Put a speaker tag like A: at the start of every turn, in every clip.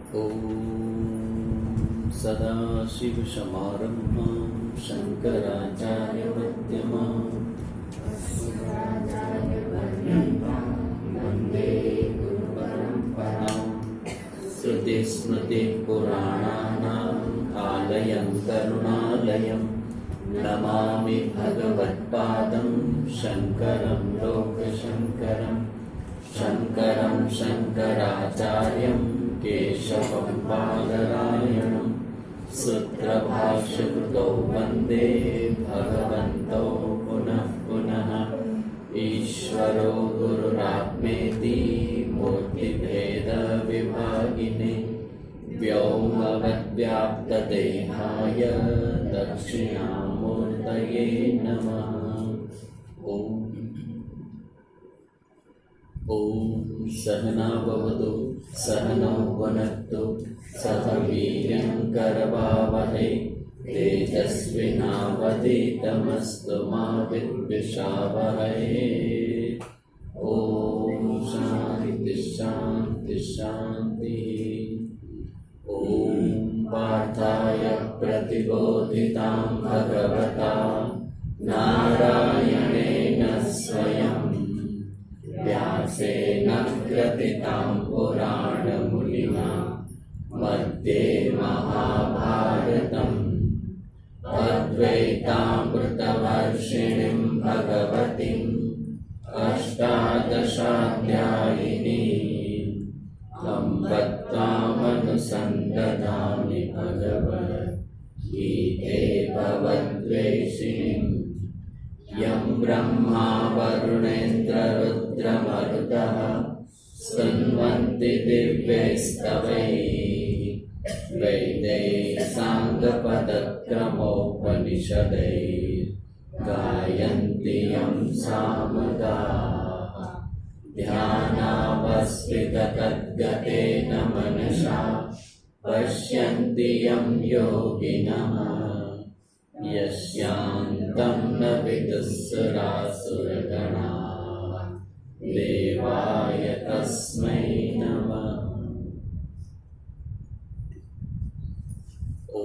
A: ॐ सदाशिवसमारम्भां शङ्कराचार्यमध्यमाम् वन्दे गुरुपरम्पराम्। श्रुतिस्मृतिपुराणानाम् आलयं करुणालयं नमामि भगवत्पादं शङ्करं लोकशङ्करं। शङ्करं शङ्कराचार्यं केशवं बादरायणं सूत्रभाष्यकृतौ वन्दे भगवन्तौ पुनः पुनः। ईश्वरो गुरुरात्मेति मूर्तिभेदविभागिने व्योमवद्व्याप्तदेहाय दक्षिणामूर्तये नमः। ॐ सहना भवतु सहनौ भुनक्तु सह वीर्यं करवावहै तेजस्विनावधीतमस्तु मा विद्विषावहै। ॐ शान्ति शान्ति शान्तिः। ॐ पार्थाय प्रतिबोधितां भगवता नारायणेन स्वयं व्यासेन ग्रथितां पुराणमुनिना मध्ये महाभारतम् अद्वैतामृतवर्षिणीं भगवतीम् अष्टादशाध्यायिनीम् अम्ब त्वामनुसन्दधामि भगवद्गीते भवद्वेषिणीम्। यं ब्रह्मा वरुणेन्द्ररुद्रमरुतः स्तुन्वन्ति दिव्यैस्तवैः वेदैः साङ्गपदक्रमोपनिषदैः गायन्ति यं सामगाः। ध्यानावस्थिततद्गतेन मनसा पश्यन्ति यं योगिनः यस्यान्तं न विदुःसुरासुरगणाः देवाय तस्मै नमः। ॐ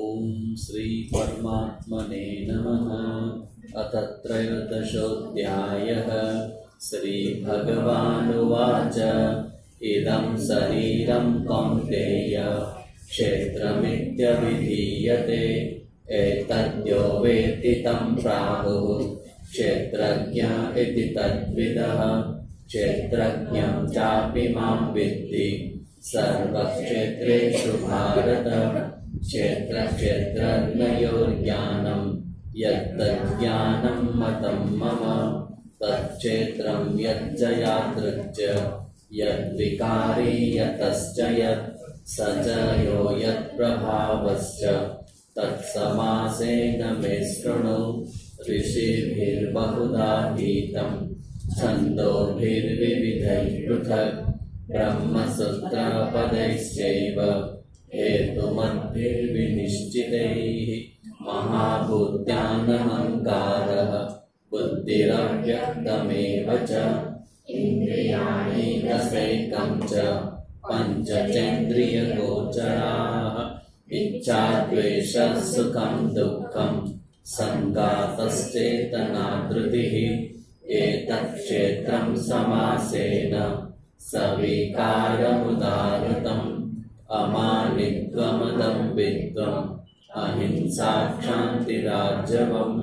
A: श्री परमात्मने नमः। अथ त्रयोदशोऽध्यायः। श्रीभगवानुवाच इदं शरीरं कौन्तेय क्षेत्रमित्यभिधीयते एतद्यो वेत्ति तं प्राहुः क्षेत्रज्ञ इति तद्विदः। क्षेत्रज्ञं चापि मां विद्धि सर्वक्षेत्रेषु भारत। क्षेत्रक्षेत्रज्ञयोर्ज्ञानं यत्तज्ज्ञानं मतं मम। तच्क्षेत्रं यच्च यादृच्च यद्विकारी यतश्च यत् स च यो यत्प्रभावश्च तत्समासेन मे शृणु। ऋषिभिर्बहुधा गीतं छन्दोभिर्विविधैः पृथक् ब्रह्मसूत्रपदैश्चैव हेतुमद्भिर्विनिश्चितैः। महाभूत्यानहङ्कारः बुद्धिरव्यक्तमेव च इन्द्रियाणि दशैकं च पञ्चचेन्द्रियगोचराः। इच्छा द्वेषः सुखं दुःखं सङ्घातश्चेतना धृतिः। एतत् समासेन सविकारमुदाहृतम्। अमानित्वमदम्भित्वम् अहिंसा क्षान्तिरार्जवम्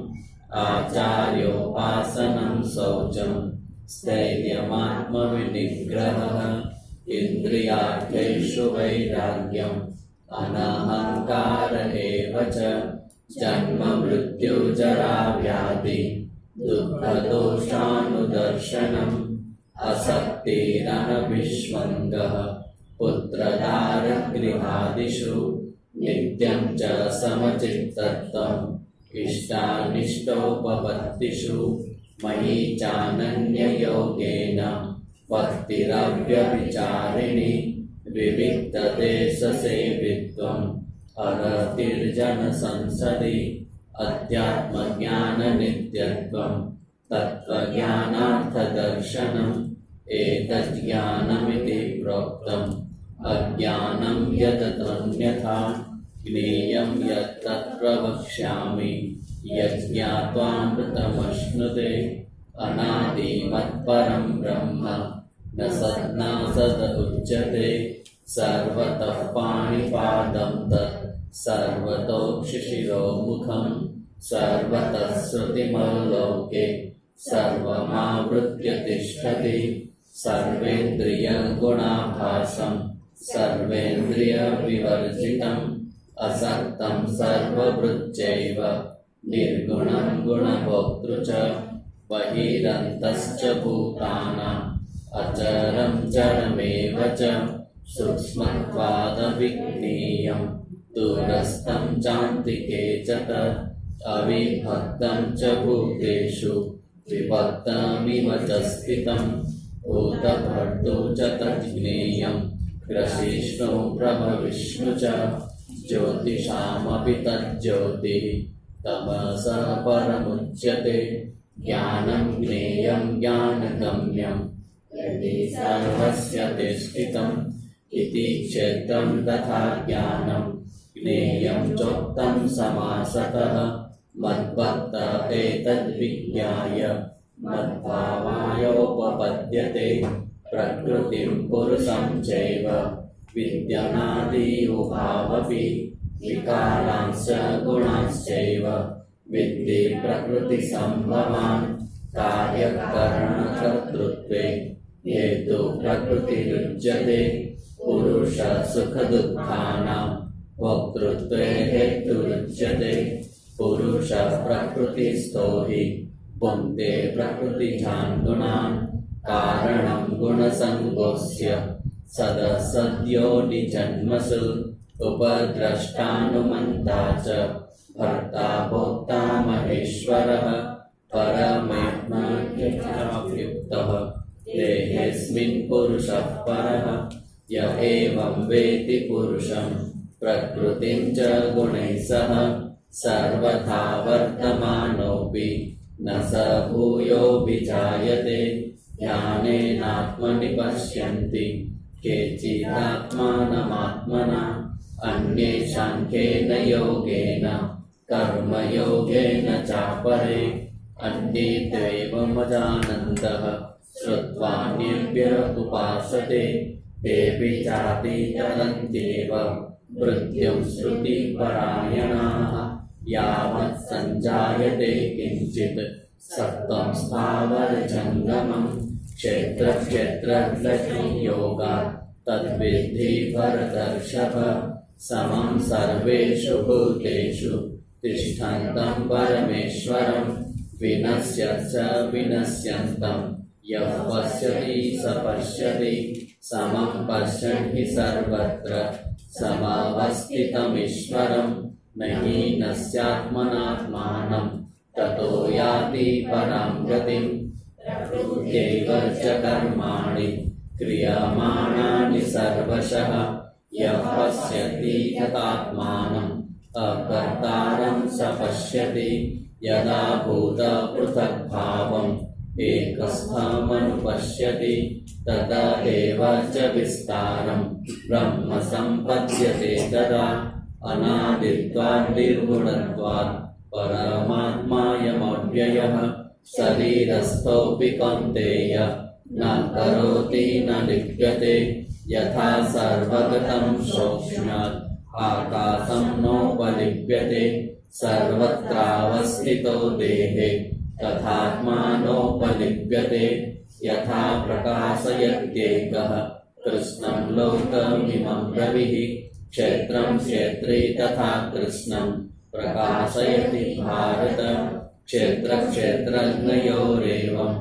A: आचार्योपासनं शौचं स्थैर्यमात्मविनिग्रहः। इन्द्रियार्थेषु वैराग्यम् अनहङ्कार एव च। जन्म मृत्यु जरा व्याधि दुःखदोषानुदर्शनम् असक्तिरनभिष्वङ्गः पुत्रदारगृहादिषु। नित्यं च समचित्तत्वम् इष्टानिष्टोपपत्तिषु। मयि चानन्ययोगेन भक्तिरव्यभिचारिणी। विविक्तदेशसेवित्वम् अरतिर्जनसंसदि। अध्यात्मज्ञाननित्यत्वम् तत्त्वज्ञानार्थदर्शनम्। एतज्ज्ञानमिति प्रोक्तम् अज्ञानं यदतोऽन्यथा ज्ञेयं यत्तत् प्रवक्ष्यामि यज्ञात्वामृतमश्नुते अनादिमत्परं ब्रह्म न सदुच्यते सर्वतः पाणिपादं तत् सर्वतोक्षिशिरोमुखं सर्वतः श्रुतिमल्लोके सर्वमावृत्य तिष्ठति सर्वेन्द्रियगुणाभासं सर्वेन्द्रियविवर्जितम् असक्तं सर्वभृच्चैव निर्गुणं गुणभोक्तृ च बहिरन्तश्च भूतानाम् अचरं चरमेव च सूक्ष्मत्वादविज्ञेयं दूरस्थं चान्तिके च तत् अविभक्तं च भूतेषु विभक्तमिव च स्थितं भूतभर्तृ च तज्ज्ञेयं ग्रसिष्णु प्रभविष्णु च ज्योतिषामपि तज्ज्योतिः तमसः परमुच्यते ज्ञानं ज्ञेयं ज्ञानगम्यं यदि सर्वस्य तिष्ठितम् इति क्षेत्रं तथा ज्ञानं ज्ञेयं चोक्तं समासतः मद्भक्त एतद्विज्ञाय मद्भावायोपपद्यते प्रकृतिं पुरुषं चैव विद्यनादि उभावपि विकारांश्च गुणांश्चैव विद्धि प्रकृतिसम्भवान् कार्यकरणकर्तृत्वे हेतु प्रकृतिरुच्यते पुरुष सुखदुःखानां भोक्तृत्वे हेतुरुच्यते पुरुष प्रकृतिस्थो हि पुङ्क्ते प्रकृतिजान् गुणान् कारणं गुणसङ्गोऽस्य सदसद्यो निजन्मसु उपद्रष्टानुमन्ता च भर्ता भोक्ता महेश्वरः परमेत्मनिष्ठायुक्तः देहेऽस्मिन् पुरुषः परः य एवं वेति पुरुषं प्रकृतिं च गुणैः सह सर्वथा वर्तमानोऽपि न स भूयोऽभिजायते ध्यानेनात्मनि पश्यन्ति केचिदात्मानमात्मना अन्ये साङ्ख्येन योगेन कर्मयोगेन चापरे अन्ये दैवमजानन्तः श्रुत्वान्येभ्यः उपासते तेऽपि चातितरन्त्येव मृत्युं श्रुतिपरायणाः यावत् सञ्जायते किञ्चित् सत्त्वं स्थावरजङ्गमं क्षेत्रक्षेत्रज्ञयोगात् तद्विद्धि भरतर्षभ समं सर्वेषु भूतेषु तिष्ठन्तं परमेश्वरं विनश्यत् स विनश्यन्तं यः पश्यति स पश्यति समं पश्यन् हि सर्वत्र समवस्थितमीश्वरं न हि नस्यात्मनात्मानं ततो याति परां गतिं प्रकृत्यैव च कर्माणि क्रियमाणानि सर्वशः यः पश्यति तदात्मानम् अकर्तारं स पश्यति यदा भूतपृथग्भावम् एकस्थमनुपश्यति तदा एव च विस्तारं ब्रह्म सम्पद्यते तदा अनादित्वात् निर्गुणत्वात् परमात्मायमव्ययः शरीरस्थोऽपि कौन्तेय न करोति न लिप्यते यथा सर्वगतं सौक्ष्म्यात् आकाशं नोपलिप्यते सर्वत्रावस्थितो देहे तथात्मानोपलिप्यते यथा प्रकाशयत्येकः कृष्णं लोकमिमं रविः क्षेत्रं क्षेत्री तथा कृष्णं प्रकाशयति भारत क्षेत्रक्षेत्रज्ञयोरेवम्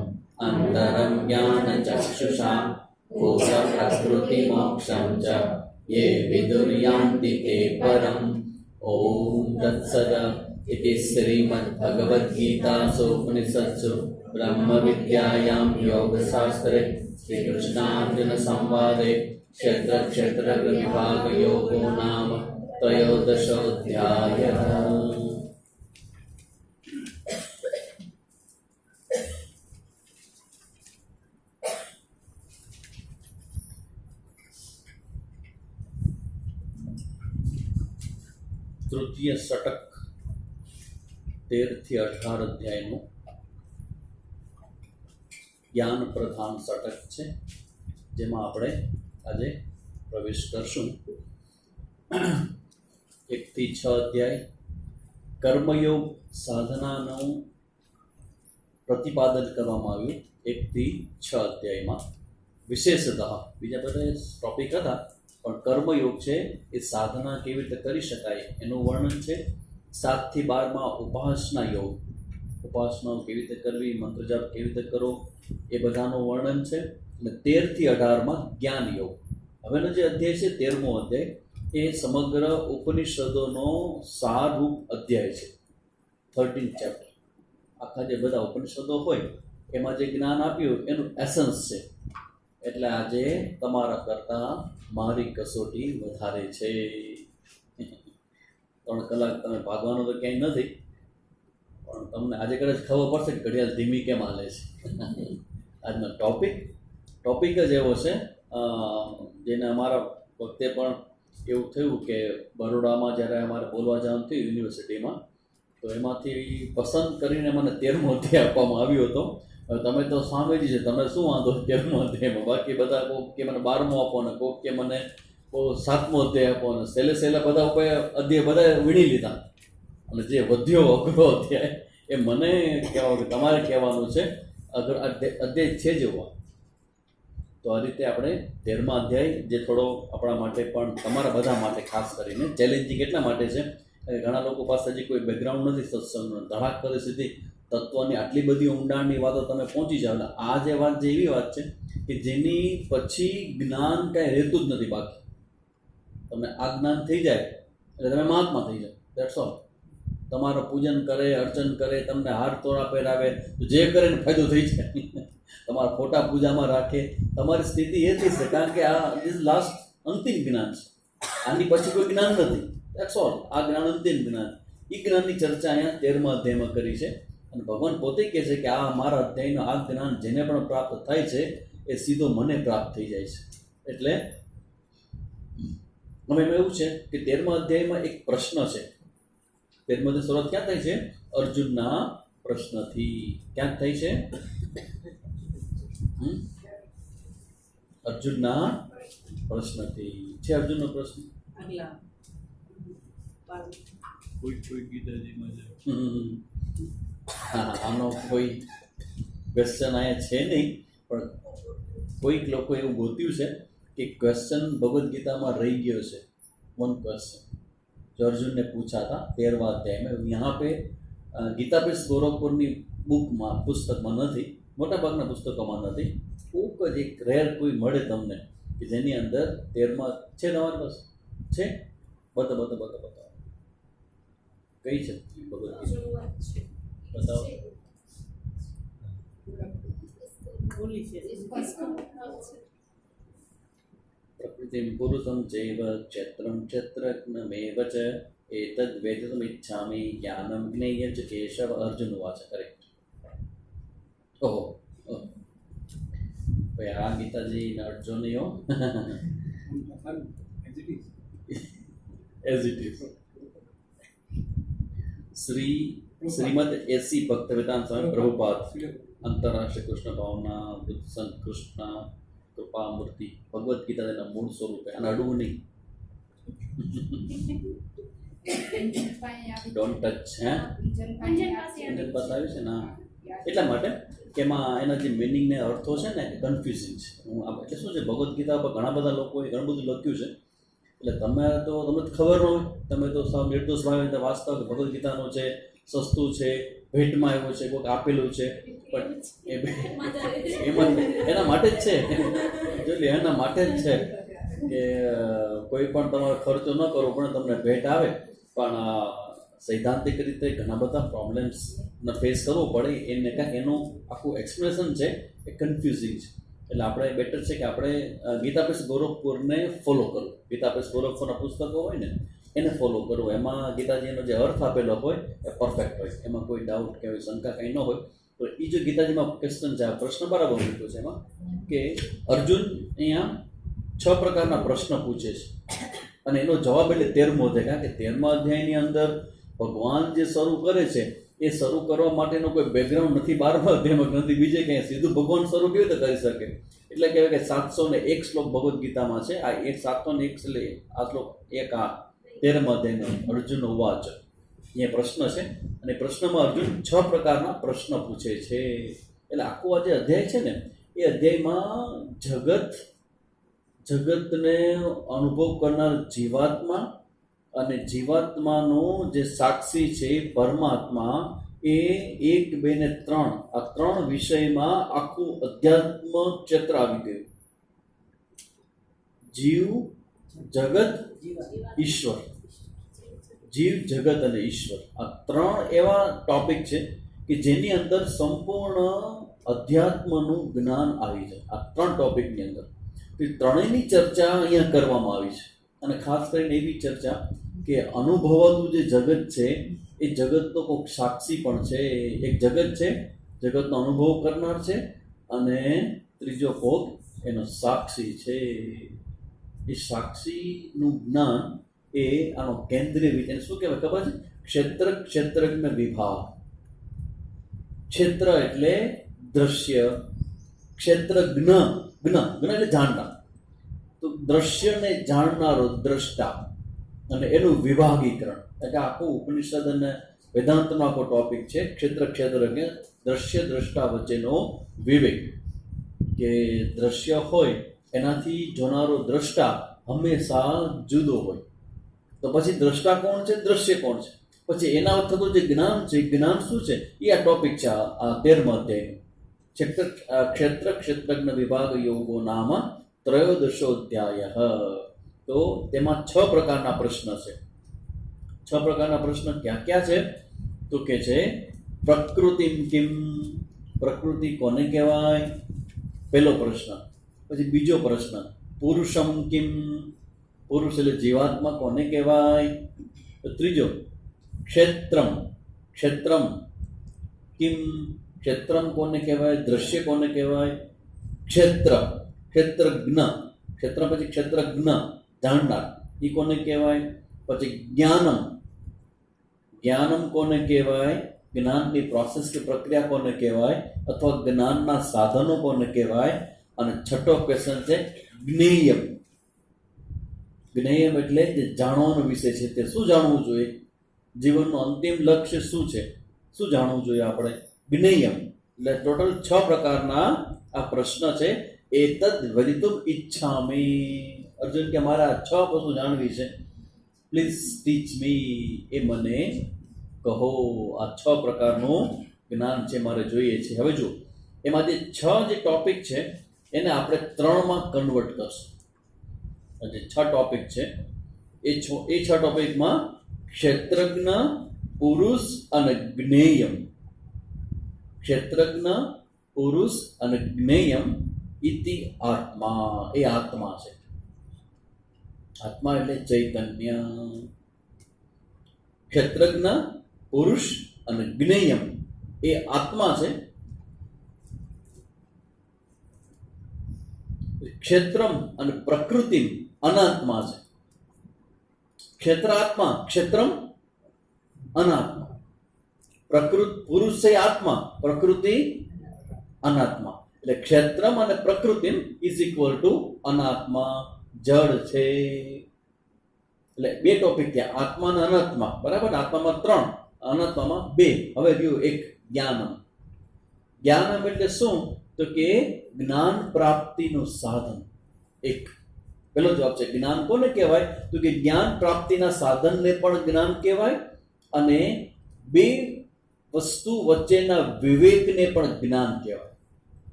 A: अन्तरं ज्ञानचक्षुषा भूतप्रकृतिमोक्षं च ये विदुर्यान्ति ते परम् ॐ तत्सद इति श्रीमद्भगवद्गीतासु उपनिषत्सु ब्रह्मविद्यायां योगशास्त्रे श्रीकृष्णार्जुनसंवादे क्षेत्रक्षेत्रज्ञविभागयोगो नाम त्रयोदशोऽध्यायः।
B: તૃતીય ષટક 13 થી 18 અધ્યાયનું જ્ઞાન પ્રધાન ષટક છે, જેમાં આપણે આજે પ્રવેશ કરશું. 1 થી 6 અધ્યાય કર્મયોગ સાધનાનું પ્રતિપાદન કરવામાં આવ્યું 1 થી 6 અધ્યાયમાં. વિશેષતઃ બીજા બધા ટોપિક હતા, પણ કર્મયોગ છે એ સાધના કેવી રીતે કરી શકાય એનું વર્ણન છે. 7 થી 12માં ઉપાસના યોગ, ઉપાસનાઓ કેવી રીતે કરવી, મંત્ર જાપ કેવી રીતે કરો, એ બધાનું વર્ણન છે. અને 13 થી 18માં જ્ઞાન યોગ. હવેનો જે અધ્યાય છે 13મો અધ્યાય, એ સમગ્ર ઉપનિષદોનો સારરૂપ અધ્યાય છે. 13th ચેપ્ટર, આખા જે બધા ઉપનિષદો હોય એમાં જે જ્ઞાન આપ્યું એનું એસન્સ છે. એટલે આજે તમારા કરતાં મારી કસોટી વધારે છે. 3 કલાક તમે ભાગવાનું તો ક્યાંય નથી, પણ તમને આજે કદાચ ખબર પડશે કે ઘડિયાળ ધીમી કેમ હાલે છે. આજનો ટોપિક જ એવો છે, જેને અમારા વખતે પણ એવું થયું કે બરોડામાં જ્યારે અમારે બોલવા જવાનું થયું યુનિવર્સિટીમાં, તો એમાંથી પસંદ કરીને મને 13મો અધ્યાય આપવામાં આવ્યો હતો. હવે તમે તો સ્વામીજી છે, તમે શું વાંધો 13મો અધ્યાયમાં? બાકી બધા કોઈક કે મને 12મો આપો ને કોઈક કે મને 7મો અધ્યાય આપો ને સહેલે બધા ઉપર અધ્યાય બધા વીણી લીધા. અને જે વધ્યો અઘરો અધ્યાય એ મને કહેવાનું કે તમારે કહેવાનું છે અઘર અધ્યાય છે જેવો. તો આ રીતે આપણે 13મા અધ્યાય, જે થોડો આપણા માટે પણ તમારા બધા માટે ખાસ કરીને ચેલેન્જિંગ એટલા માટે છે કે ઘણા લોકો પાસે હજી કોઈ બેકગ્રાઉન્ડ નથી સત્સંગનું, ધડાક કરે સીધી તત્વની આટલી બધી ઊંડાણની વાતો તમે પહોંચી જાવ. એટલે આ જે વાત જે એવી વાત છે કે જેની પછી જ્ઞાન કાંઈ રહેતું જ નથી બાકી. તમને આ જ્ઞાન થઈ જાય એટલે તમે મહાત્મા થઈ જાઓ, દેટ્સ ઓલ. તમારું પૂજન કરે, અર્ચન કરે, તમને હાર તોરા પહેરાવે, જે કરે ને ફાયદો થઈ જાય. તમારા ફોટા પૂજામાં રાખે, તમારી સ્થિતિ એ થઈ છે, કારણ કે આ ઇઝ લાસ્ટ અંતિમ જ્ઞાન છે. આની પછી કોઈ જ્ઞાન નથી, દેટ્સ ઓલ. આ જ્ઞાન અંતિમ જ્ઞાન. એ જ્ઞાનની ચર્ચા અહીંયા 13મા અધ્યાયમાં કરી છે. અને ભગવાન પોતે કહે છે કે આ મારા અધ્યાયનું આ જ્ઞાન જેને પણ પ્રાપ્ત થાય છે એ સીધો મને પ્રાપ્ત થઈ જાય છે. એટલે હવે એમાં એવું છે કે 13મા અધ્યાયમાં એક પ્રશ્ન છે. 13મા અધ્યાય શરૂઆત ક્યાં થાય છે? અર્જુનના પ્રશ્નથી. ક્યાં થાય છે? અર્જુનના પ્રશ્નથી છે. અર્જુનનો પ્રશ્ન હા, આનો કોઈ ક્વેશ્ચન અહીંયા છે નહીં, પણ કોઈક લોકો એવું ગોત્યું છે કે ક્વેશ્ચન ભગવદ્ ગીતામાં રહી ગયો છે. વન ક્વેશ્ચન जो अर्जुन ने पूछा था 13वां अध्याय में. यहाँ पे ગીતાપીઠ ગોરખપુરની બુકમાં, પુસ્તકમાં નથી, મોટાભાગના પુસ્તકોમાં નથી. કોઈક જ એક રેર કોઈ મળે તમને કે જેની અંદર 13માં છે. તમારી પાસે છે? બતાવો કઈ છે ભગવદ્ ગીતા? બતાવો. પ્રકૃતિમ પુરુષમ ચૈવ ક્ષેત્રમ ક્ષેત્રજ્ઞમેવ ચ એતદ્ વેદિતુમિચ્છામિ જ્ઞાનમ જ્ઞેય ચ કેશવ. અર્જુન વાચ. કરેક્ટ. ઓહો, ભાઈ આ ગીતાજી અર્જુનીઓ as it is. Srimad A C Bhaktivedanta Swami Prabhupada આંતરરાષ્ટ્રીય કૃષ્ણ ભાવના બુદ્ધ સંત કૃષ્ણ કૃપા મૂર્તિ ભગવદ્ ગીતા તેના મૂળ સ્વરૂપે. અને અડવું નહીં, ડોન્ટ ટચ. બતાવ્યું છે ને એટલા માટે કે એમાં એના જે મિનિંગ ને અર્થો છે ને કન્ફ્યુઝિંગ છે. એટલે શું છે, ભગવદ્ ગીતા પર ઘણા બધા લોકોએ ઘણું બધું લખ્યું છે. એટલે તમને ખબર ન હોય, તમે તો સાવ નિર્દોષ ભાવે વાંચતા હોય ભગવદ્ ગીતાનો છે, સસ્તું છે, ભેટમાં આવ્યું છે, કોઈક આપેલું છે, પણ એમાં એના માટે જ છે. જોઈ એના માટે જ છે કે કોઈ પણ તમારો ખર્ચો ન કરવો પણ તમને ભેટ આવે. પણ સૈદ્ધાંતિક રીતે ઘણા બધા પ્રોબ્લેમ્સને ફેસ કરવો પડે. એને કાંઈક એનું આખું એક્સપ્લેનેશન છે એ કન્ફ્યુઝિંગ છે. એટલે આપણે બેટર છે કે આપણે ગીતાપીઠ ગોરખપુરને ફોલો કરવું. ગીતાપીઠ ગોરખપુરના પુસ્તકો હોય ને એને ફોલો કરવું. એમાં ગીતાજીનો જે અર્થ આપેલો હોય એ પરફેક્ટ હોય, એમાં કોઈ ડાઉટ કે શંકા કંઈ ન હોય. તો એ જો ગીતાજીમાં ક્વેશ્ચન છે, આ પ્રશ્ન બરાબર મૂક્યો છે એમાં કે અર્જુન અહીંયા 6 પ્રકારના પ્રશ્ન પૂછે છે. અને એનો જવાબ એટલે 13મો અધ્યાય, કારણ કે 13મા અધ્યાયની અંદર ભગવાન જે શરૂ કરે છે એ શરૂ કરવા માટેનો કોઈ બેકગ્રાઉન્ડ નથી 12મા અધ્યાયમાં, નથી બીજે ક્યાંય. સીધું ભગવાન શરૂ કેવી રીતે કરી શકે? એટલે કહેવાય કે 701 શ્લોક ભગવદ્ ગીતામાં છે. આ 701 એટલે આ શ્લોક એક આ 13મા અધ્યાયનો અર્જુન ઉવાચ અહીંયા પ્રશ્ન છે, અને પ્રશ્નમાં અર્જુન 6 પ્રકારના પ્રશ્ન પૂછે છે. એટલે આખું આ જે અધ્યાય છે ને એ અધ્યાયમાં જગતને અનુભવ કરનાર જીવાત્મા અને જીવાત્માનો જે સાક્ષી છે પરમાત્મા, એ 1, 2 ને 3 આ 3 વિષયમાં આખું અધ્યાત્મ ક્ષેત્ર આવી ગયું. જીવ, જગત, ઈશ્વર. જીવ, જગત અને ઈશ્વર આ 3 એવા ટોપિક છે કે જેની અંદર સંપૂર્ણ અધ્યાત્મનું જ્ઞાન આવી જાય. આ 3 ટોપિકની અંદર ત્રણેયની ચર્ચા અહીંયા કરવામાં આવી છે. અને ખાસ કરીને એવી ચર્ચા કે અનુભવાતું જે જગત છે એ જગતનો કોઈક સાક્ષી પણ છે. એક જગત છે, જગતનો અનુભવ કરનાર છે, અને ત્રીજો કોક એનો સાક્ષી છે. એ સાક્ષીનું જ્ઞાન એ આનો કેન્દ્રીય વિચાર શું કહેવાય ખબર છે? ક્ષેત્રજ્ઞ વિભાગ. ક્ષેત્ર એટલે દ્રશ્ય, ક્ષેત્રજ્ઞ એટલે જાણનાર. તો દ્રશ્યને જાણનારો દ્રષ્ટા અને એનું વિભાગીકરણ, એટલે આખું ઉપનિષદ અને વેદાંતનો આખો ટોપિક છે. ક્ષેત્રજ્ઞ, દ્રશ્ય દ્રષ્ટા વચ્ચેનો વિવેક. કે દ્રશ્ય હોય એનાથી જોનારો દ્રષ્ટા હંમેશા જુદો હોય. તો પછી દ્રષ્ટા કોણ છે, દ્રશ્ય કોણ છે? પછી એના થતું જે જ્ઞાન છે, જ્ઞાન શું છે? એ આ ટોપિક છે આ 13મા અધ્યાયનો. ક્ષેત્રજ્ઞ વિભાગ યોગો નામ 13 અધ્યાય. તો તેમાં 6 પ્રકારના પ્રશ્ન છે. 6 પ્રકારના પ્રશ્ન ક્યાં ક્યાં છે? તો કે છે પ્રકૃતિમ કિમ, પ્રકૃતિ કોને કહેવાય? પહેલો પ્રશ્ન. પછી બીજો પ્રશ્ન પુરુષમ કિમ, પુરુષ એટલે જીવાત્મા કોને કહેવાય? તો ત્રીજો ક્ષેત્રમ કિમ, ક્ષેત્રમ કોને કહેવાય? દ્રશ્ય કોને કહેવાય? ક્ષેત્રજ્ઞ, ક્ષેત્ર પછી ક્ષેત્રજ્ઞ જાણનાર, એ કોને કહેવાય? પછી જ્ઞાનમ કોને કહેવાય? જ્ઞાનની પ્રોસેસ કે પ્રક્રિયા કોને કહેવાય? અથવા જ્ઞાનના સાધનો કોને કહેવાય? અને છઠ્ઠો ક્વેશ્ચન છે જ્ઞેયમ. જ્ઞેયમ એટલે જે જાણવાનો વિષય છે, તે શું જાણવું જોઈએ? જીવનનું અંતિમ લક્ષ્ય શું છે? શું જાણવું જોઈએ આપણે? જ્ઞેયમ. એટલે ટોટલ 6 પ્રકારના આ પ્રશ્ન છે. એતદ વદિતુમ ઈચ્છામી. અર્જુન કે મારા 6 વસ્તુ જાણવી છે, પ્લીઝ ટીચ મી. એ મને કહો. આ 6 પ્રકારનું જ્ઞાન છે, મારે જોઈએ છે. હવે જુઓ, એમાં જે 6 જે ટોપિક છે એને આપણે 3માં કન્વર્ટ કરશું. જે 6 ટોપિક છે એ 6 ટોપિકમાં ક્ષેત્રજ્ઞ, પુરુષ અને જ્ઞેયમ. ક્ષેત્રજ્ઞ, પુરુષ અને જ્ઞેયમ ઇતિ આત્મા. એ આત્મા છે. આત્મા એટલે ચૈતન્ય. ક્ષેત્રજ્ઞ, પુરુષ અને જ્ઞેયમ એ આત્મા છે. ક્ષેત્રમ અને પ્રકૃતિ અનાત્મા છે. ક્ષેત્ર આત્મા, ક્ષેત્રમ અનાત્મા. પુરુષ છે આત્મા, પ્રકૃતિ અનાત્મા. એટલે ક્ષેત્રમ અને પ્રકૃતિ ઇઝ ઇક્વલ ટુ અનાત્મા, જડ છે. એટલે 2 ટોપિક થયા, આત્મા અને અનાત્મા. બરાબર? આત્મામાં 3, અનાત્મામાં 2. હવે રહ્યું એક જ્ઞાનમ. જ્ઞાનમ એટલે શું? તો કે જ્ઞાન પ્રાપ્તિનું સાધન. એક પેલો જવાબ છે. જ્ઞાન કોને કહેવાય? તો કે જ્ઞાન પ્રાપ્તિના સાધનને પણ જ્ઞાન કહેવાય, અને 2 વસ્તુ વચ્ચેના વિવેકને પણ જ્ઞાન કહેવાય.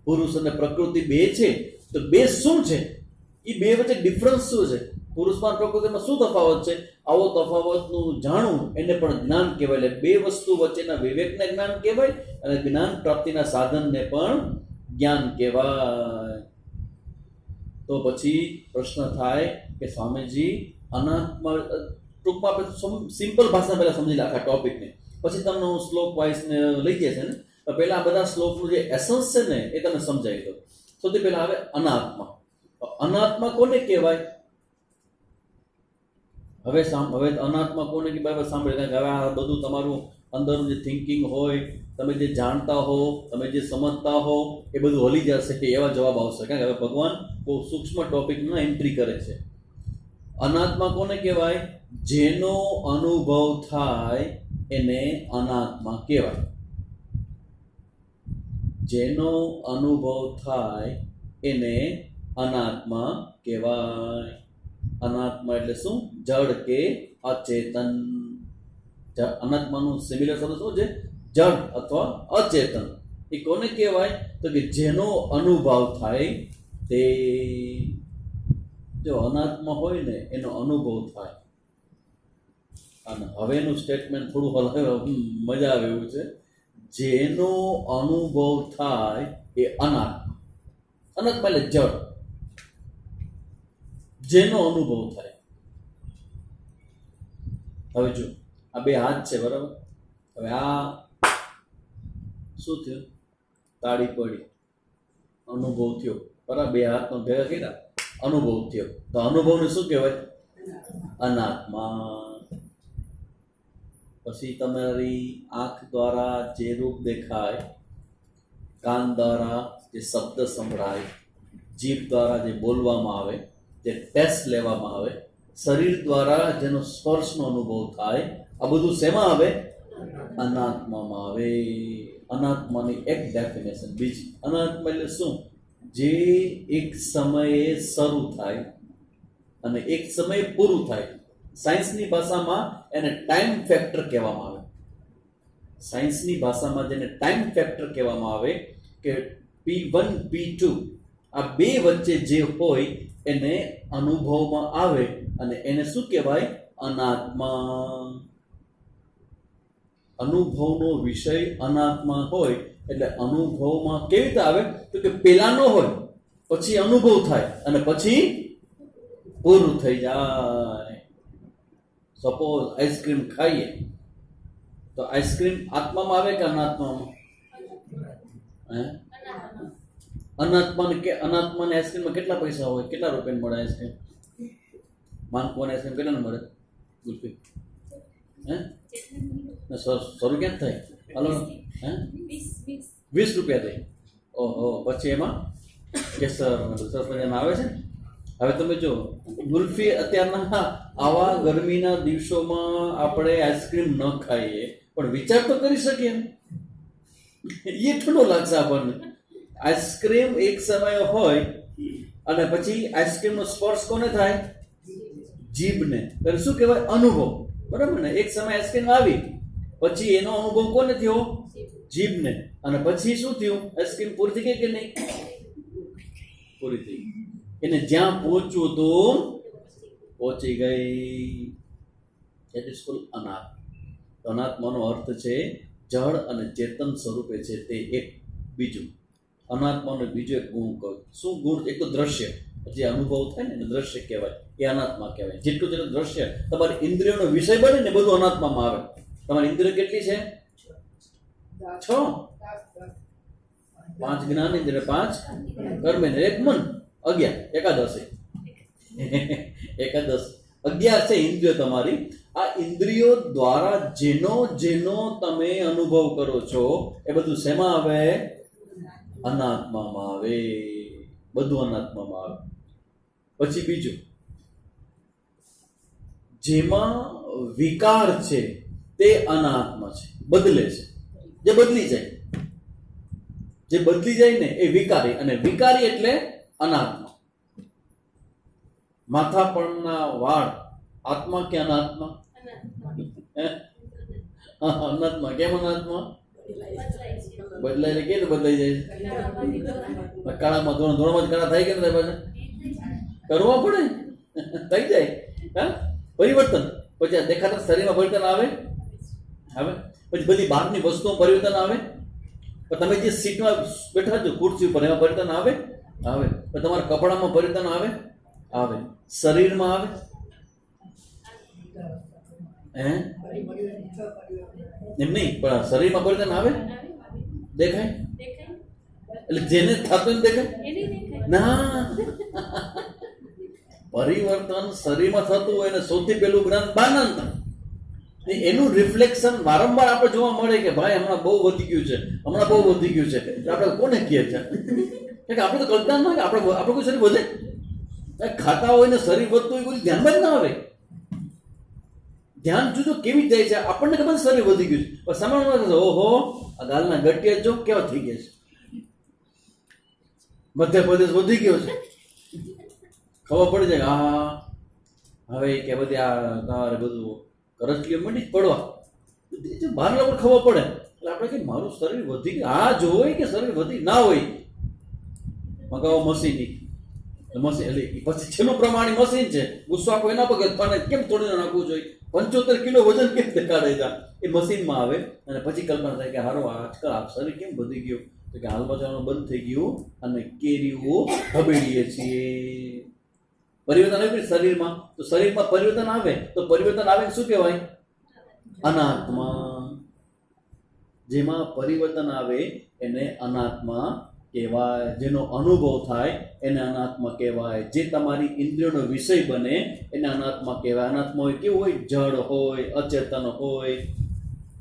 B: પુરુષ અને પ્રકૃતિ 2 છે, તો 2 શું છે? એ 2 વચ્ચે ડિફરન્સ શું છે? પુરુષમાં પ્રકૃતિમાં શું તફાવત છે? આવો તફાવતનું જાણવું એને પણ જ્ઞાન કહેવાય. એટલે 2 વસ્તુ વચ્ચેના વિવેકને જ્ઞાન કહેવાય, અને જ્ઞાન પ્રાપ્તિના સાધનને પણ જ્ઞાન કહેવાય. તો પછી પ્રશ્ન થાય કે સ્વામીજી અનાત્મા, ટૂંકમાં આપણે સિમ્પલ ભાષા પહેલા સમજી લે આખા ટોપિકને, પછી તમને હું શ્લોક વાઇઝ લઈ જાય છે ને. તો પહેલા આ બધા શ્લોકનું જે એસન્સ છે ને એ તમે સમજાવી દો. સૌથી પહેલા આવે અનાત્મા. અનાત્મા કોને કહેવાય? હવે અનાત્મા કોને કે બરાબર સાંભળે, કારણ કે હવે આ બધું તમારું અંદરનું જે થિંકિંગ હોય, તમે જે જાણતા હો, તમે જે સમજતા હો, એ બધું હલી જશે કે એવા જવાબ આવશે. કારણ કે હવે ભગવાન બહુ સૂક્ષ્મ ટોપિકમાં એન્ટ્રી કરે છે. અનાત્મા કોને કહેવાય? જેનો અનુભવ થાય એને અનાત્મા કહેવાય. જેનો અનુભવ થાય એને અનાત્મા કહેવાય. અનાત્મા એટલે શું? જડ કે અચેતન. અનાત્માનું સિમિલર શબ્દ શું છે? જડ અથવા અચેતન. એ કોને કહેવાય? તો કે જેનો અનુભવ થાય તે. જો અનાત્મા હોય ને એનો અનુભવ થાય. અને હવેનું સ્ટેટમેન્ટ થોડું મજા આવે એવું છે. જેનો અનુભવ થાય એ અનાત્મા. અનાત્મા એટલે જડ. જેનો અનુભવ થાય. હવે જો આ બે હાથ છે, બરાબર? હવે આ શું થયું? તાળી પડી, અનુભવ થયો, બરાબર? બે હાથનો ભેગા કર્યા, અનુભવ થયો. તો અનુભવને શું કહેવાય? અનાત્મા. પછી તમારી આંખ દ્વારા જે રૂપ દેખાય, કાન દ્વારા જે શબ્દ સંભળાય, જીભ દ્વારા જે બોલવામાં આવે, જે ટેસ્ટ લેવામાં આવે, શરીર દ્વારા જેનો સ્પર્શનો અનુભવ થાય, આ બધું શેમાં આવે? અનાત્મામાં આવે. અનાત્માની એક ડેફિનેશન. બીજી, અનાત્મા એટલે શું? જે એક સમયે શરૂ થાય અને એક સમયે પૂરું થાય. સાયન્સની ભાષામાં એને ટાઈમ ફેક્ટર કહેવામાં આવે. સાયન્સની ભાષામાં જેને ટાઈમ ફેક્ટર કહેવામાં આવે કે P1 P2 આ બે વચ્ચે જે હોય એને અનુભવમાં આવે અને એને શું કહેવાય? અનાત્મા. અનુભવનો વિષય અનાત્મા હોય એટલે અનુભવમાં કેવી રીતે આવે? તો કે પેલા નો હોય, પછી અનુભવ થાય અને પછી પૂરું થઈ જાય. સપોઝ આઈસ્ક્રીમ ખાઈએ તો આઈસ્ક્રીમ આત્મામાં આવે કે અનાત્મામાં? અનાત્માને આઈસ્ક્રીમમાં કેટલા પૈસા હોય? કેટલા રૂપિયા મળે આઈસ્ક્રીમ? માનકોને આઈસ્ક્રીમ કેટલાને મળે? ગુલ્ફી શરૂ ક્યાં થાય? હલો, 20 રૂપિયા થાય. ઓહો, પછી એમાં કેસર સરસ મજાના આવે છે. હવે તમે જો ગુલ્ફી અત્યારના આવા ગરમીના દિવસોમાં આપણે આઈસ્ક્રીમ ન ખાઈએ પણ વિચાર તો કરી શકીએ ને. એ ઠંડો લાગશે આપણને. આઈસ્ક્રીમ એક સમય હોય અને પછી આઈસ્ક્રીમનો સ્પર્શ કોને થાય? જીભને. એટલે શું કહેવાય? અનુભવ. બરાબર ને? એક સમય આઈસ્ક્રીમ આવી પછી એનો અનુભવ કોને થયો? જીભને. અને પછી શું થયું? આઈસ્ક્રીમ પૂરી થઈ ગઈ કે નહીં? પૂરી થઈ ગઈ. એને જ્યાં પહોંચવું હતું પહોંચી ગઈ. ધેટ ઇઝ કોલ્ડ અનાત્મા. અનાત્માનો અર્થ છે જળ અને ચેતન સ્વરૂપે છે તે એક. બીજું, અનાત્માનો બીજો એક ગુણ કહું. શું ગુણ? એક તો દ્રશ્ય. જે અનુભવ થાય ને એને દ્રશ્ય કહેવાય, એ અનાત્મા કહેવાય. જેટલું દ્રશ્ય તમારી ઇન્દ્રિયોનો વિષય બને ને બધું અનાત્મામાં આવે. તમારી ઇન્દ્રિય કેટલી છે? 6. 5 જ્ઞાન ઇન્દ્રિય, 5 કર્મેન્દ્રિય, 1 મન, 11 એકાદશી. 11 છે ઇન્દ્રિયો તમારી. આ ઇન્દ્રિયો દ્વારા જેનો તમે અનુભવ કરો છો એ બધું શેમાં આવે? અનાત્મામાં આવે. બધું અનાત્મામાં આવે. પછી બીજું, જેમાં વિકાર છે તે અનાત્મા છે. બદલે છે, જે બદલી જાય. જે બદલી જાય ને એ વિકારી. અને વિકારી એટલે અનાત્મા. માથા પરના વાળ આત્મા કે અનાત્મા? અનાત્મા. કેમ અનાત્મા? બદલાય કે બદલાઈ જાય? કાળામાં ધોળામાં જ કાળા થાય કે નહીં? પાછા કરવા પડે, થઈ જાય. હા, પરિવર્તન. પછી આ દેખાતા શરીરમાં પરિવર્તન આવે. પછી બધી બહારની વસ્તુઓ પરિવર્તન આવે. તમે જે સીટમાં બેઠા છો ખુરશી ઉપર એમાં પરિવર્તન આવે. તમારા કપડામાં પરિવર્તન આવે. શરીરમાં આવે. એમ નહીં, પણ શરીરમાં પરિવર્તન આવે. દેખાય? એટલે જેને થતું દેખાય ના. પરિવર્તન શરીરમાં થતું હોય ને સૌથી પહેલું જ્ઞાન બાનાંતર. એનું રિફ્લેક્શન વારંવાર આપણે જોવા મળે કે ભાઈ હમણાં બહુ વધી ગયું છે, હમણાં બહુ વધી ગયું છે. આપણે કોને કહીએ છીએ કે આપણે તો કલ્પના ના કે આપણે કોઈ શરીર વધે. ખાતા હોય ને શરીર વધતું હોય કોઈ ધ્યાનમાં જ ના આવે. ધ્યાન જોજો કેવી જાય છે, આપણને ખબર શરીર વધી ગયું છે, પણ સામાન્ય ઓહો આ ગાલના ગઠિયા જો કેવા થઈ ગયા છે, મધ્યપ્રદેશ વધી ગયો છે. ખબર પડી જાય હા હવે કે બધી આ તારે બધું કરચલીઓ મંડી જ પડવા બહાર લોકો ખબર પડે. એટલે આપણે કે મારું શરીર વધી ગયું, હા જોવાય કે શરીર વધી ના હોય મગાવો મશીન એટલે પછી છેલ્લું પ્રમાણે મશીન છે. ગુસ્સો આપો એના પર તને કેમ તોડીને નાખવું જોઈએ, 75 કિલો વજન કેમ દેખાડે છે એ મશીનમાં આવે. અને પછી કલ્પના થાય કે હારો આજકાલ આ શરીર કેમ વધી ગયું, તો કે હાલ બચાવવાનું બંધ થઈ ગયું અને કેરીઓ હબેડીએ છીએ. પરિવર્તન આવ્યું શરીરમાં, તો શરીરમાં પરિવર્તન આવે તો પરિવર્તન આવે શું કહેવાય? અનાત્મા. જેમાં પરિવર્તન આવે એને અનાત્મા કહેવાય. જેનો અનુભવ થાય એને અનાત્મા કહેવાય. જે તમારી ઇન્દ્રિયોનો વિષય બને એને અનાત્મા કહેવાય. અનાત્મા હોય કેવું હોય? જડ હોય, અચેતન હોય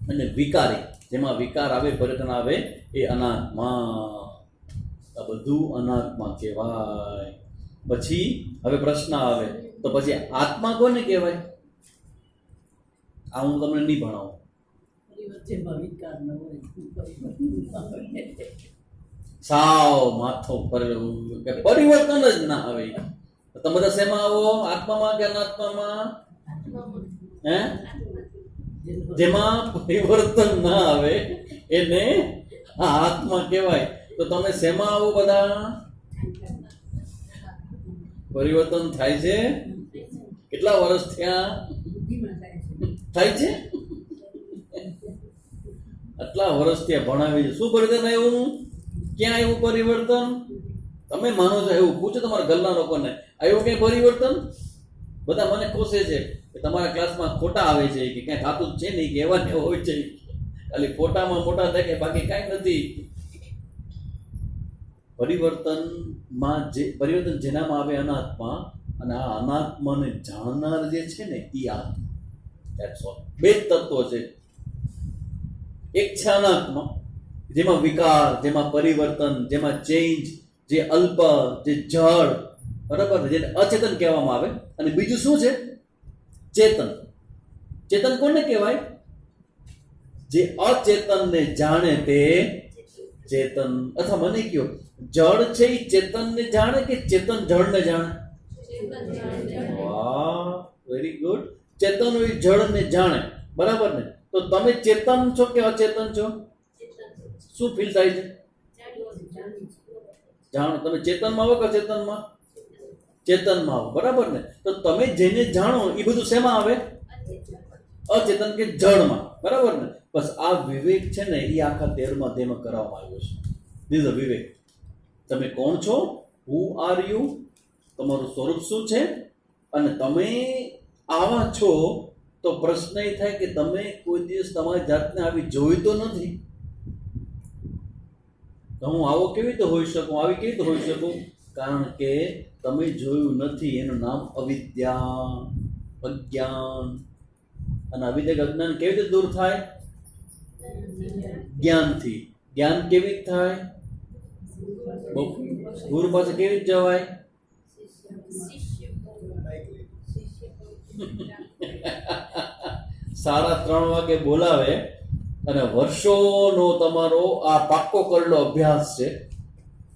B: અને વિકારી. જેમાં વિકાર આવે, પરિવર્તન આવે એ અનાત્મા. આ બધું અનાત્મા કહેવાય. પછી હવે પ્રશ્ન આવે તો પછી આત્મા કોને કહેવાય? આ હું તમને નહીં ભણાવું. સાવ માથો કે પરિવર્તન જ ના આવે. તમે બધા શેમાં આવો? આત્મામાં કે અનાત્મામાં? હે? જેમાં પરિવર્તન ના આવે એને આત્મા કહેવાય. તો તમે શેમાં આવો બધા? પરિવર્તન થાય છે? કેટલા વર્ષ થયા થાય છે? આટલા વર્ષ ત્યાં ભણાવી છે. શું પરિવર્તન આવ્યું? ક્યાં આવ્યું પરિવર્તન? તમે માનો છો એવું? પૂછો તમારા ઘરના લોકોને, આવ્યું ક્યાંય પરિવર્તન? બધા મને કોસે છે કે તમારા ક્લાસમાં ખોટા આવે છે, કે ક્યાંય થતું જ છે નહીં, કે એવા ને હોય છે, ખાલી ખોટામાં મોટા થાય કે બાકી કાંઈ નથી. પરિવર્તનમાં પરિવર્તન જેનામાં આવે અનાત્મા, અને આ અનાત્માને જાણનાર જે છે ને એ આત્મા. બે જ તત્વો છે. એક છે અનાત્મા જેમાં વિકાર, જેમાં પરિવર્તન, જેમાં ચેન્જ, જે અલ્પ, જે જળ, બરાબર, જેને અચેતન કહેવામાં આવે. અને બીજું શું છે? ચેતન. ચેતન કોને કહેવાય? જે અચેતનને જાણે તે ચેતન. અથવા મને કયો, જળ છે એ ચેતનને જાણે કે ચેતન જળને જાણે? વાહ, વેરી ગુડ. ચેતન એ જળને જાણે, બરાબર ને? તો તમે ચેતન છો કે અચેતન છો? શું ફીલ થાય છે? જાણો. તમે ચેતનમાં આવો કે અચેતનમાં? ચેતનમાં આવો, બરાબર ને? તો તમે જેને જાણો એ બધું શેમાં આવે? અચેતન કે જળમાં, બરાબર ને? બસ આ વિવેક છે ને એ આખા 13મા અધ્યાયમાં કરાવવામાં આવ્યો છે. ધીસ ઇઝ વિવેક. તમે કોણ છો? Who are you? તમારું સ્વરૂપ શું છે? અને તમે આવા છો તો પ્રશ્ન એ થાય કે તમે કોઈ દિવસ તમારી જાતને આવી જોઈ તો નથી. તો હું આવો કેવી રીતે હોઈ શકું, આવી કેવી રીતે હોઈ શકું? કારણ કે તમે જોયું નથી. એનું નામ અવિદ્યા, અજ્ઞાન. અને અવિદ્યા અજ્ઞાન કેવી રીતે દૂર થાય? જ્ઞાનથી. જ્ઞાન કેવી રીતે થાય? ગુરુ પાસે કેવી રીતે જવાય? 3:30 વાગે બોલાવે અને વર્ષોનો તમારો આ પાક્કો કરેલો અભ્યાસ છે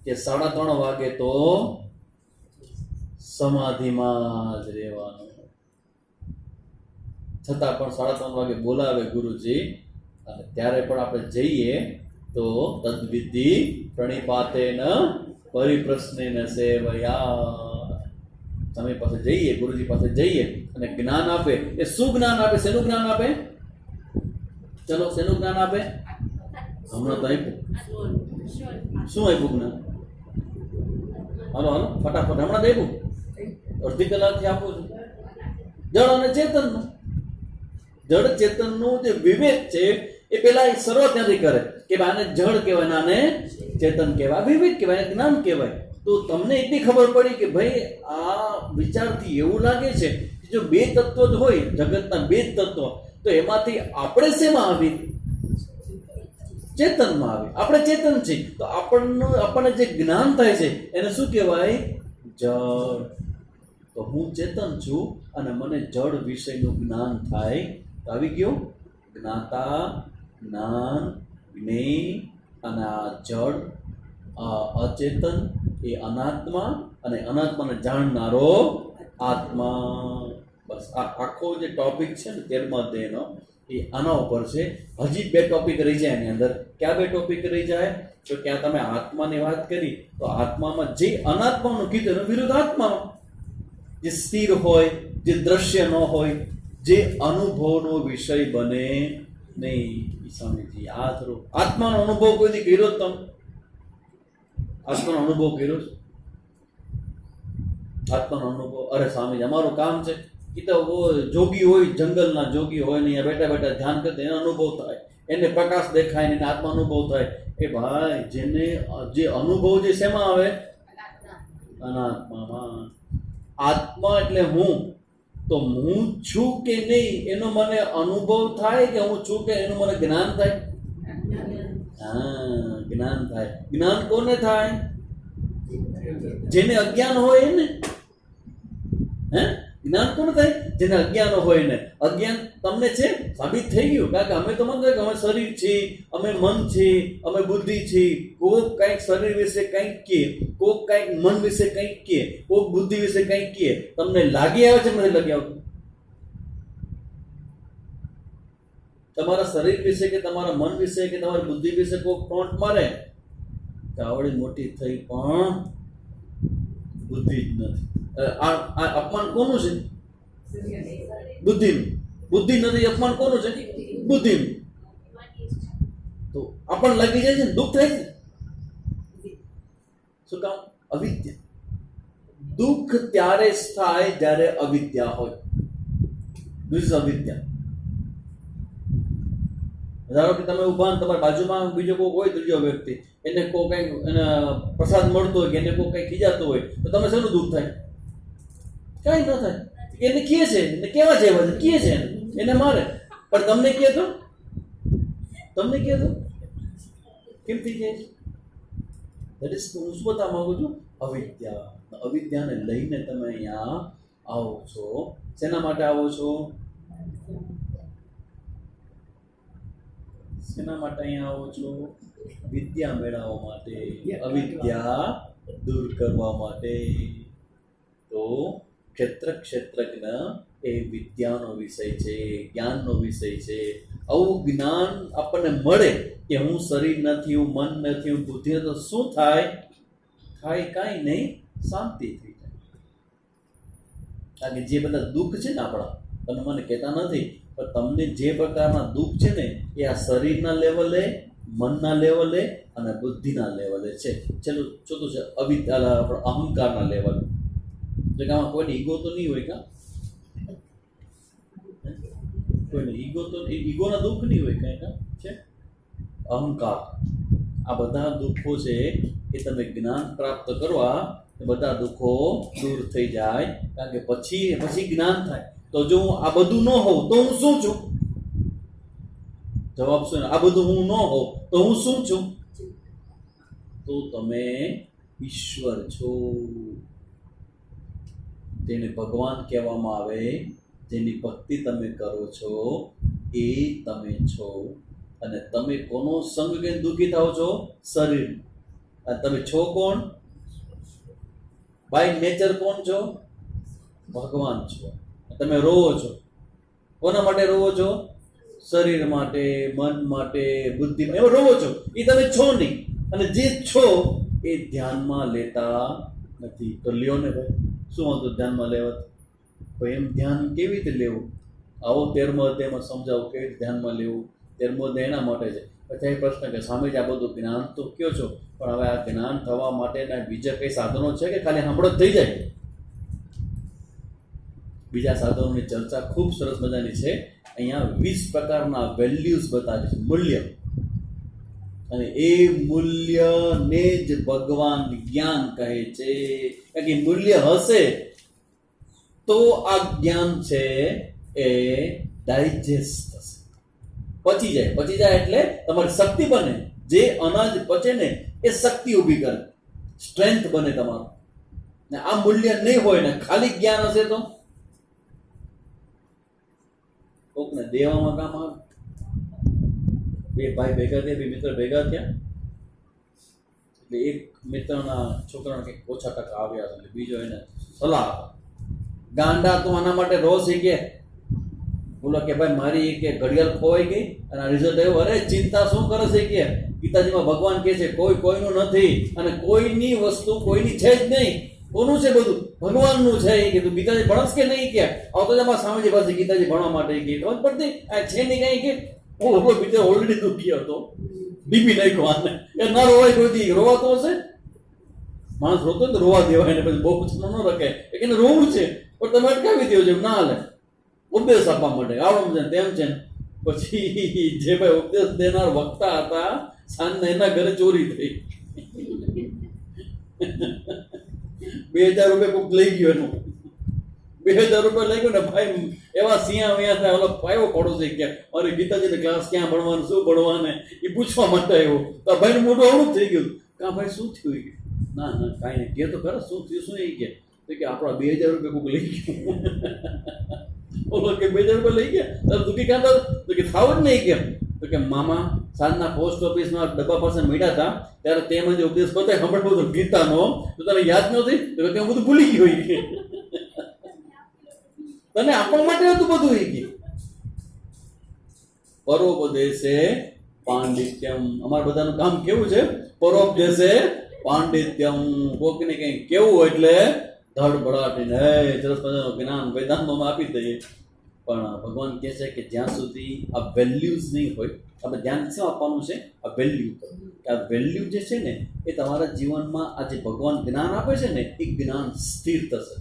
B: કે 3:30 વાગે તો સમાધિમાં જ રહેવાનું. છતાં પણ 3:30 વાગે બોલાવે ગુરુજી, અને ત્યારે પણ આપણે જઈએ તો તદ્વિધિ પ્રણિપાતેન પરિપ્રશ્નેન સેવયા. તમે પાસે જઈએ, ગુરુજી પાસે જઈએ અને જ્ઞાન આપે. એ શું જ્ઞાન આપે? શેનું જ્ઞાન આપે? ચલો, શેનું જ્ઞાન આપે? હમણાં તો આપ્યું. શું આપ્યું જ્ઞાન? હાલો હાલો ફટાફટ, હમણાં તો આપ્યું. અડધી કલાકથી આપું છું. જળ અને ચેતનનું. જળ ચેતનનું જે વિવેક છે એ એ પેલા શરૂઆત ત્યાંથી કરે કે આને જળ કહેવાય, આને ચેતન કહેવાય, વિવિધ કહેવાય, જ્ઞાન કહેવાય. તો તમને એટલી ખબર પડી કે ભાઈ આ વિચારથી એવું લાગે છે કે જો બે તત્વો જ હોય, જગતના બે જ તત્વો, તો એમાંથી આપણે શેમાં આવી? ચેતનમાં આવી. આપણે ચેતન છીએ, તો આપણને જે જ્ઞાન થાય છે એને શું કહેવાય? જળ. તો હું ચેતન છું અને મને જળ વિષયનું જ્ઞાન થાય તો આવી ગયું જ્ઞાતા, જ્ઞાન, જ્ઞેય. અને આ જળ અચેતન એ અનાત્મા, અને અનાત્માને જાણનારો આત્મા. બસ આ આખો જે ટોપિક છે ને 13મા અધ્યાયનો એ આના ઉપર છે. હજી 2 ટોપિક રહી જાય એની અંદર. ક્યાં 2 ટોપિક રહી જાય? તો ક્યાં તમે આત્માની વાત કરી, તો આત્મામાં જે અનાત્માનું કીધું એનું વિરુદ્ધ આત્મામાં જે સ્થિર હોય, જે દ્રશ્ય ન હોય, જે અનુભવનો વિષય બને નહીં. સ્વામીજી આ થોડું આત્માનો અનુભવ કોઈથી કર્યો જ? તમે આત્માનો અનુભવ કર્યો છે? આત્માનો અનુભવ? અરે સ્વામીજી અમારું કામ છે એ તો જોગી હોય, જંગલના જોગી હોય ને અહીંયા બેઠા બેઠા ધ્યાન કરતા એનો અનુભવ થાય, એને પ્રકાશ દેખાય ને એને આત્મા અનુભવ થાય. એ ભાઈ જેને જે અનુભવ જે શેમાં આવે? અનાત્મામાં. આત્મા એટલે હું. તો હું છું કે નહીં એનો મને અનુભવ થાય કે હું છું કે એનું મને જ્ઞાન થાય? હા, જ્ઞાન થાય. જ્ઞાન કોને થાય? જેને અજ્ઞાન હોય ને. હે, જ્ઞાન કોને થાય? જેને અજ્ઞાન હોય ને. અજ્ઞાન તમને છે સાબિત થઈ ગયું, કારણ કે અમે તો માનતા કે અમે શરીર છીએ, અમે મન છીએ, અમે બુદ્ધિ છીએ. કોક કંઈક શરીર વિશે કંઈક કહે, કોક કંઈક મન વિશે કંઈક કહે, કોક બુદ્ધિ વિશે કંઈક કહે. તમને લાગી આવે છે નથી લાગી આવતું? તમારા શરીર વિશે કે તમારા મન વિશે કે તમારી બુદ્ધિ વિશે કોક ટોન્ટ મારે તો આવડી મોટી થઈ પણ બુદ્ધિ જ નથી. આ અપમાન કોનું છે? બુદ્ધિનું. બુદ્ધિ નથી, અપમાન કોનું છે? બુદ્ધિનું. તો આપણને લાગી જાય છે ને, દુઃખ થાય છે. શું કામ? અવિદ્યા. દુઃખ ત્યારે જ થાય જ્યારે અવિદ્યા હોય. અવિદ્યા. ધારો કે તમે ઉભા ને તમારી બાજુમાં બીજો કોઈ હોય, ત્રીજો વ્યક્તિ, એને કોઈ કઈ એને પ્રસાદ મળતો હોય કે એને કોઈ કઈ ખીજાતો હોય તો તમે શેનું દુઃખ થાય? કઈ ન થાય. એને કહે છે, એને કેવા છે, કહે છે, એને મારે. પણ તમને કહે તો કેમ થઈ જાય છે? દેટ ઇઝ હું શું બતાવવા માંગુ છું? અવિદ્યા. અવિદ્યાને લઈને તમે અહીંયા આવો છો. શેના માટે આવો છો? શેના માટે અહીંયા આવો છો? વિદ્યા મેળવવા માટે, અવિદ્યા દૂર કરવા માટે. તો ક્ષેત્રજ્ઞ એ વિદ્યાનો વિષય છે, જ્ઞાનનો વિષય છે. આવું જ્ઞાન આપણને મળે કે હું શરીર નથી, હું મન નથી, હું બુદ્ધિ નથી, તો શું થાય? કાંઈ નહીં, શાંતિ થઈ જાય. કારણ કે જે બધા દુઃખ છે ને આપણા, તમે મને કહેતા નથી, પણ તમને જે પ્રકારના દુઃખ છે ને એ આ શરીરના લેવલે, મનના લેવલે અને બુદ્ધિના લેવલે છે. ચલો ચોથું છે અહંકારના લેવલે. એટલે કે આમાં કોઈને ઈગો તો નહીં હોય? કા કોઈને ઈગો તો ઈગોના દુઃખ નહીં હોય કાંઈ? કા છે અહંકાર. આ બધા દુઃખો છે એ તમે જ્ઞાન પ્રાપ્ત કરવા એ બધા દુઃખો દૂર થઈ જાય. કારણ કે પછી જ્ઞાન થાય. તો જો હું આ બધું ન હોઉં તો હું શું છું? જવાબ શું? આ બધું હું ન હોઉં તો હું શું છું? તો તમે ઈશ્વર છો. જેને ભગવાન કહેવામાં આવે, જેની ભક્તિ તમે કરો છો એ તમે છો. અને તમે કોનો સંગ લઈને દુઃખી થાવ છો? શરીર. અને તમે છો કોણ? બાય નેચર કોણ છો? ભગવાન છો. તમે રોવો છો. કોના માટે રોવો છો? શરીર માટે, મન માટે, બુદ્ધિ માટે. એમાં રોવો છો. એ તમે છો નહીં. અને જે છો એ ધ્યાનમાં લેતા નથી. તો લ્યો ને ભાઈ, શું વાંધો ધ્યાનમાં લેવા? તો એમ ધ્યાન કેવી રીતે લેવું? આવો 13મા અધ્યાયમાં સમજાવો કેવી રીતે ધ્યાનમાં લેવું. 13મો અધ્યાય એના માટે છે. પછી એ પ્રશ્ન કે સામે જ આ બધું જ્ઞાન તો કયો છો, પણ હવે આ જ્ઞાન થવા માટેના બીજા કઈ સાધનો છે કે ખાલી સાંભળો જ થઈ જાય? બીજા સાધનોની ચર્ચા ખૂબ સરસ મજાની છે. અહીંયા 20 પ્રકારના વેલ્યુઝ બતાવે છે, મૂલ્ય. અને એ મૂલ્યને જ ભગવાન જ્ઞાન કહે છે. કારણ કે મૂલ્ય હશે તો આ જ્ઞાન છે એ ડાયજેસ્ટ થશે, પચી જાય એટલે તમારી શક્તિ બને. જે અનાજ પચે ને એ શક્તિ ઊભી કરે, સ્ટ્રેન્થ બને તમારું. ને આ મૂલ્ય નહીં હોય ને ખાલી જ્ઞાન હશે તો કોકને દેવામાં કામ આવે. બે ભાઈ ભેગા થયા, બે મિત્ર ભેગા થયા, એટલે એક મિત્રના છોકરાને કંઈક ઓછા ટકા આવ્યા એટલે બીજો એને સલાહ આપે, ગાંડા તું આના માટે રોજ શીખે. બોલો કે ભાઈ મારી કે ઘડિયાળ ખોવાઈ ગઈ અને આ રિઝલ્ટ આવ્યો. અરે ચિંતા શું કરે છે કે ગીતાજીમાં ભગવાન કહે છે કોઈ કોઈનું નથી અને કોઈની વસ્તુ કોઈની છે જ નહીં. કોનું છે? બધું ભગવાનનું છે. એ કીધું ગીતાજી ભણસ કે નહીં કે આવતો જ અમારા સ્વામીજી પાસે ગીતાજી ભણવા માટે ગઈ ખબર પડતી આ છે નહીં કઈ કે ઓહો બીજો ઓલરેડી દુખી હતો, બીપી નાખ્યો આને. એ ના રોવાય કોઈ રોવાતો હશે, માણસ રોતો ને રોવા દેવાય ને પછી બહુ ન રખે એને રોવું છે પણ તમે અટકાવી દો છે ના હાલે. ઉપદેશ આપવા માટે આવડું છે તેમ છે ને પછી જે ભાઈ ઉપદેશ દેનાર વક્તા હતા સાંજના એના ઘરે ચોરી થઈ. 2000 રૂપિયા કોઈક લઈ ગયો એનું, 2000 રૂપિયા લઈ ગયો ને ભાઈ એવા સિંહા વ્યા થાય. ઓલો પાયો પડોશી કે અરે ગીતાજીને ક્લાસ ક્યાં ભણવાનું, શું ભણવાને એ પૂછવા માટે આવ્યો. તો ભાઈ મોટું અવળું થઈ ગયું. કા ભાઈ શું થયું? ના કાંઈ નહીં, કે તો ખરા શું થયું, શું એ કે આપણા 2000 રૂપિયા કોઈક લઈ ગયું. બોલો કે 2000 રૂપિયા લઈ ગયા તારે દુઃખી કાં તો કે થાવ જ નહીં કેમ? તો કે મામા સાંજના પોસ્ટ ઓફિસમાં ડબ્બા પાસે મળ્યા હતા ત્યારે તેમાં જે ઉપદેશ બતાય સાંભળવો હતો ગીતાનો તો તને યાદ નહોતી? તો કે ત્યાં બધું ભૂલી ગયું. તને આપવા માટે હતું બધું. એ કે પરોપદેશે પાંડિત્યમ. અમારા બધાનું કામ કેવું છે? પરોપદેશે પાંડિત્યમ. કોકને કંઈ કેવું એટલે ધડબડાટીને સરસ મજાનું જ્ઞાન વેદાંતમાં આપી દઈએ. પણ ભગવાન કહે છે કે જ્યાં સુધી આ વેલ્યુઝ નહીં હોય, આપણે ધ્યાન શું આપવાનું છે? આ વેલ્યુ. આ વેલ્યુ જે છે ને એ તમારા જીવનમાં આ જે ભગવાન જ્ઞાન આપે છે ને એ જ્ઞાન સ્થિર થશે.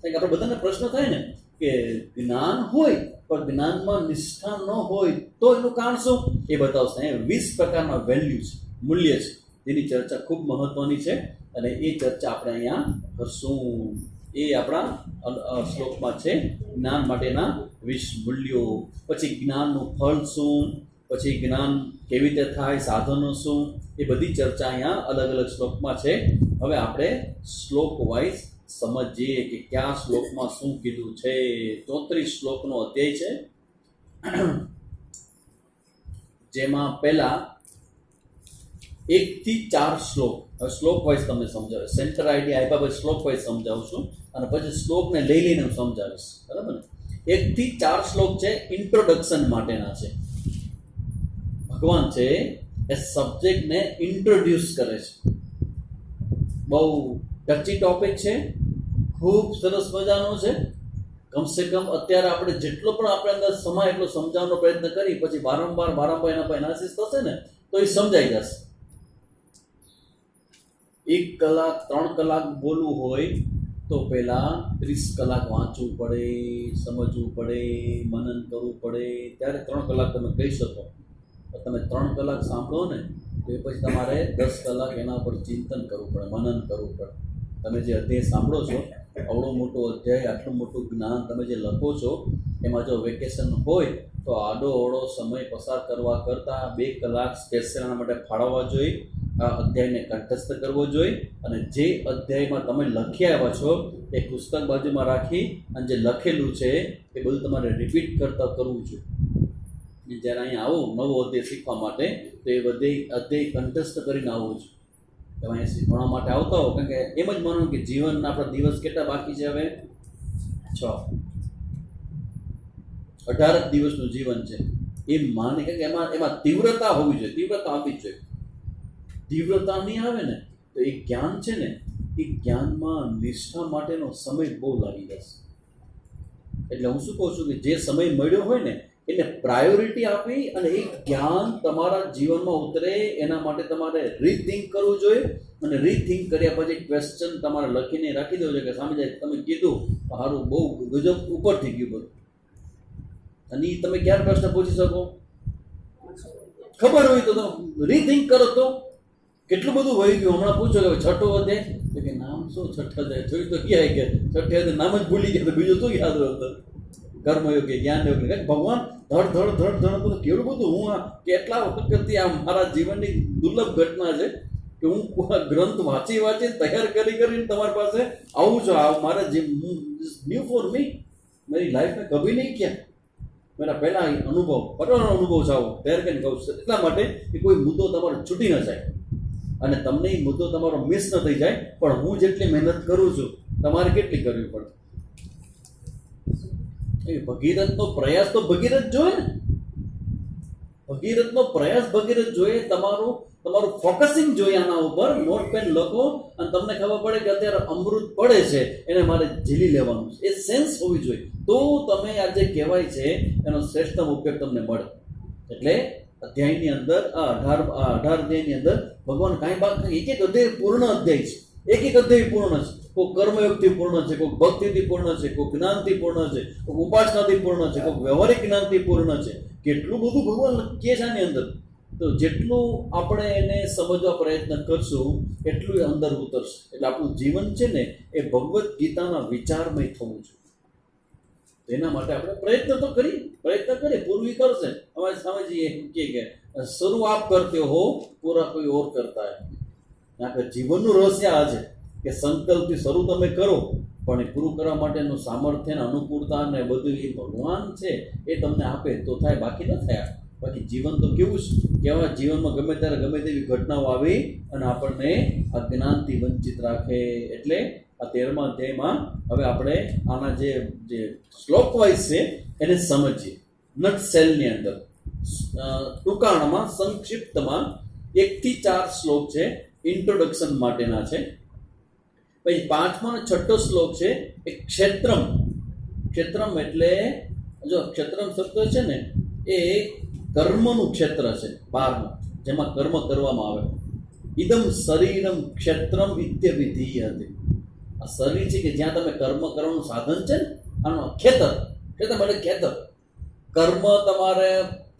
B: કારણ કે આપણે બધાને પ્રશ્ન થાય ને કે જ્ઞાન હોય પણ જ્ઞાનમાં નિષ્ઠા ન હોય તો એનું કારણ શું? એ બતાવશે. 20 પ્રકારના વેલ્યુ છે, મૂલ્ય છે, જેની ચર્ચા ખૂબ મહત્વની છે અને એ ચર્ચા આપણે અહીંયા કરશું. એ આપણા શ્લોકમાં છે જ્ઞાન માટેના 20 મૂલ્યો. પછી જ્ઞાનનું ફળ શું, પછી જ્ઞાન કેવી રીતે થાય, સાધનો શું, એ બધી ચર્ચા અહીંયા અલગ અલગ શ્લોકમાં છે. હવે આપણે શ્લોક વાઇઝ સમજીએ કે કયા શ્લોકમાં શું કીધું છે. 34 શ્લોકનો અધ્યાય છે, જેમાં પહેલા 1 થી 4 શ્લોક. હવે શ્લોક વાઇઝ તમને સમજાવે, સેન્ટર આઈડિયા આપ્યા પછી શ્લોક વાઇઝ સમજાવું છું અને પછી શ્લોકને લઈ લઈને હું સમજાવીશ. બરાબર ને? 1 થી 4 શ્લોક છે ઇન્ટ્રોડક્શન માટેના છે. ભગવાન છે એ સબ્જેક્ટને ઇન્ટ્રોડ્યુસ કરે છે. બહુ ટચી ટોપિક છે, ખૂબ સરસ મજાનો છે. કમસે કમ અત્યારે આપણે જેટલો પણ આપણે અંદર સમય એટલો સમજાવવાનો પ્રયત્ન કરી પછી વારંવાર એના પર એનાલિસિસ થશે ને તો એ સમજાઈ જશે. 1 કલાક 3 કલાક બોલવું હોય તો પહેલાં 30 કલાક વાંચવું પડે, સમજવું પડે, મનન કરવું પડે, ત્યારે 3 કલાક તમે કહી શકો. તમે 3 કલાક સાંભળો ને તો એ પછી તમારે 10 કલાક એના પર ચિંતન કરવું પડે, મનન કરવું પડે. તમે જે અધ્યાય સાંભળો છો, અવળો મોટો અધ્યાય, આટલું મોટું જ્ઞાન તમે જે લખો છો, એમાં જો વેકેશન હોય તો આડો અવળો સમય પસાર કરવા કરતાં 2 કલાક સ્પેશિયલ એના માટે ફાળવવા જોઈએ. આ અધ્યાયને કંઠસ્થ કરવો જોઈએ અને જે અધ્યાયમાં તમે લખી આવ્યા છો એ પુસ્તક બાજુમાં રાખી અને જે લખેલું છે એ બધું તમારે રિપીટ કરતા કરવું જોઈએ. જ્યારે અહીંયા આવો નવો અધ્યાય શીખવા માટે તો એ બધે અધ્યાય કંઠસ્થ કરીને આવવું જોઈએ. તમે અહીંયા શીખવા માટે આવતા હો, કારણ કે એમ જ માનો કે જીવનના આપણા દિવસ કેટલા બાકી છે? હવે 18 દિવસનું જીવન છે. એ માને કે એમાં તીવ્રતા હોવી જોઈએ, તીવ્રતા આપવી જ જોઈએ. તીવ્રતા નહીં આવે ને તો એ જ્ઞાન છે ને એ જ્ઞાનમાં નિષ્ઠા માટેનો સમય બહુ લાગી જશે. એટલે હું શું કહું છું કે જે સમય મળ્યો હોય ને એટલે પ્રાયોરિટી આપી અને એ જ્ઞાન તમારા જીવનમાં ઉતરે એના માટે તમારે રીથિંક કરવું જોઈએ. અને રીથિંક કર્યા પછી ક્વેશ્ચન તમારે લખીને રાખી દેવું જોઈએ કે સામે જાય તમે કીધું સારું બહુ ગજબ ઉપર થઈ ગયું બધું. અને એ તમે ક્યારે પ્રશ્ન પૂછી શકો? ખબર હોય તો તમે રીથિંક કરો તો કેટલું બધું વહી ગયું. હમણાં પૂછો કે છઠ્ઠો અધ્યાય, તો કે નામ શું છઠ્ઠો અધ્યાય? જોયું તો ક્યાં કે છઠ્ઠે અધ્યાય નામ જ ભૂલી ગયા, તો બીજું શું યાદ રહેતું? કર્મયોગ, જ્ઞાન યોગ, ભગવાન ધડ ધડ ધડ ધડ બધું કેવું બધું. હું આ કેટલા વખતથી આ મારા જીવનની દુર્લભ ઘટના છે કે હું ગ્રંથ વાંચી તૈયાર કરીને તમારી પાસે આવું છું. મારા ન્યૂ ફોર મી, मेरी लाइफ में कभी नहीं किया. मेरा पहला अनुभव, પટવાનો અનુભવ છે આવો તૈયાર કરીને કહું છું. એટલા માટે કે કોઈ મુદ્દો તમારો છૂટી ન જાય અને તમને એ મુદ્દો તમારો મિસ ન થઈ જાય. પણ હું જેટલી મહેનત કરું છું તમારે કેટલી કરવી પડે? ભગીરથનો પ્રયાસ તો ભગીરથ જોઈએ ને. ભગીરથનો પ્રયાસ ભગીરથ જોઈએ. તમારું ફોકસિંગ જોઈએ આના ઉપર. નોટ પેન લખો અને તમને ખબર પડે કે અત્યારે અમૃત પડે છે, એને મારે ઝીલી લેવાનું છે. એ સેન્સ હોવી જોઈએ, તો તમે આ જે કહેવાય છે એનો શ્રેષ્ઠતમ ઉપયોગ તમને મળે. એટલે અધ્યાયની અંદર આ 18 અધ્યાયની અંદર ભગવાન કાંઈ બાદ નહીં, એક અધ્યાય પૂર્ણ અધ્યાય છે. એક અધ્યાય પૂર્ણ છે. કોઈ કર્મયોગથી પૂર્ણ છે, કોઈ ભક્તિથી પૂર્ણ છે, કોઈ જ્ઞાનથી પૂર્ણ છે, કોઈ ઉપાસનાથી પૂર્ણ છે, કોઈ વ્યવહારિક જ્ઞાનથી પૂર્ણ છે. કેટલું બધું ભગવાન કહે છે આની અંદર. તો જેટલું આપણે એને સમજવા પ્રયત્ન કરશું એટલું એ અંદર ઉતરશે. એટલે આપણું જીવન છે ને એ ભગવદ્ ગીતાના વિચારમય થવું જોઈએ. તેના માટે આપણે પ્રયત્ન કરીએ. પૂર્વી કરશે. અમારે સ્વામીજી એમ કે શરૂ આપ કરતે હો, પૂરા કોઈ ઓર કરતા હે. આપણે જીવનનું રહસ્ય આ છે કે સંકલ્પથી શરૂ તમે કરો, પણ એ પૂરું કરવા માટેનું સામર્થ્ય ને અનુકૂળતા ને બધું એ ભગવાન છે એ તમને આપે તો થાય, બાકી ન થાય. બાકી જીવન તો કેવું છે, કેવા જીવનમાં ગમે ત્યારે ગમે તેવી ઘટનાઓ આવી અને આપણને આ જ્ઞાનથી વંચિત રાખે. એટલે આ 13મા અધ્યાયમાં હવે આપણે આના જે શ્લોક વાઇઝ છે એને સમજીએ. નટસેલની અંદર ટૂંકાણમાં સંક્ષિપ્તમાં 1 થી 4 શ્લોક છે, ઇન્ટ્રોડક્શન માટેના છે. પછી 5મા અને 6ઠ્ઠો શ્લોક છે એ ક્ષેત્રમ. ક્ષેત્રમ એટલે જો ક્ષેત્રમ શબ્દ છે ને એ કર્મનું ક્ષેત્ર છે બહારનું, જેમાં કર્મ કરવામાં આવે. ઇદમ શરીરમ ક્ષેત્રમ ઇત્યવિધીયતે. આ શરીર છે કે જ્યાં તમે કર્મ કરવાનું સાધન છે ને, આનો ખેતર એટલે ખેતર. કર્મ તમારે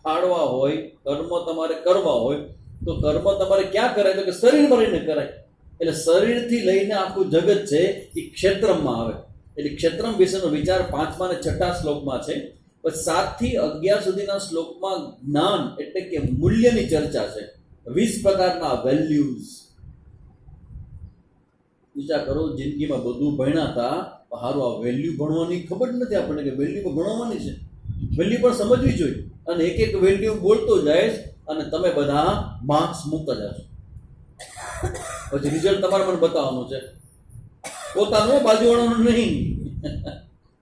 B: ફાળવા હોય, કર્મ તમારે કરવા હોય તો કર્મ તમારે ક્યાં કરાય? તો કે શરીરમાં રહીને કરાય. એટલે શરીરથી લઈને આખું જગત છે એ ક્ષેત્રમાં આવે. એટલે ક્ષેત્રમ વિશેનો વિચાર 5મા અને 6ઠ્ઠા શ્લોકમાં છે. પછી 7 થી 11 સુધીના શ્લોકમાં જ્ઞાન એટલે કે મૂલ્યની ચર્ચા છે. 20 પ્રકારના વેલ્યુઝ. વિચાર કરો, જિંદગીમાં બધું ભણ્યા હતા, સારું આ વેલ્યુ ભણવાની ખબર નથી આપણને કે વેલ્યુ પણ ભણવાની છે. વેલ્યુ પણ સમજવી જોઈએ. અને એક વેલ્યુ બોલતો જાય અને તમે બધા માર્ક્સ મૂકતા જશો. પછી રિઝલ્ટ તમારે મને બતાવવાનું છે, પોતાનું, બાજુવાળાનું નહીં.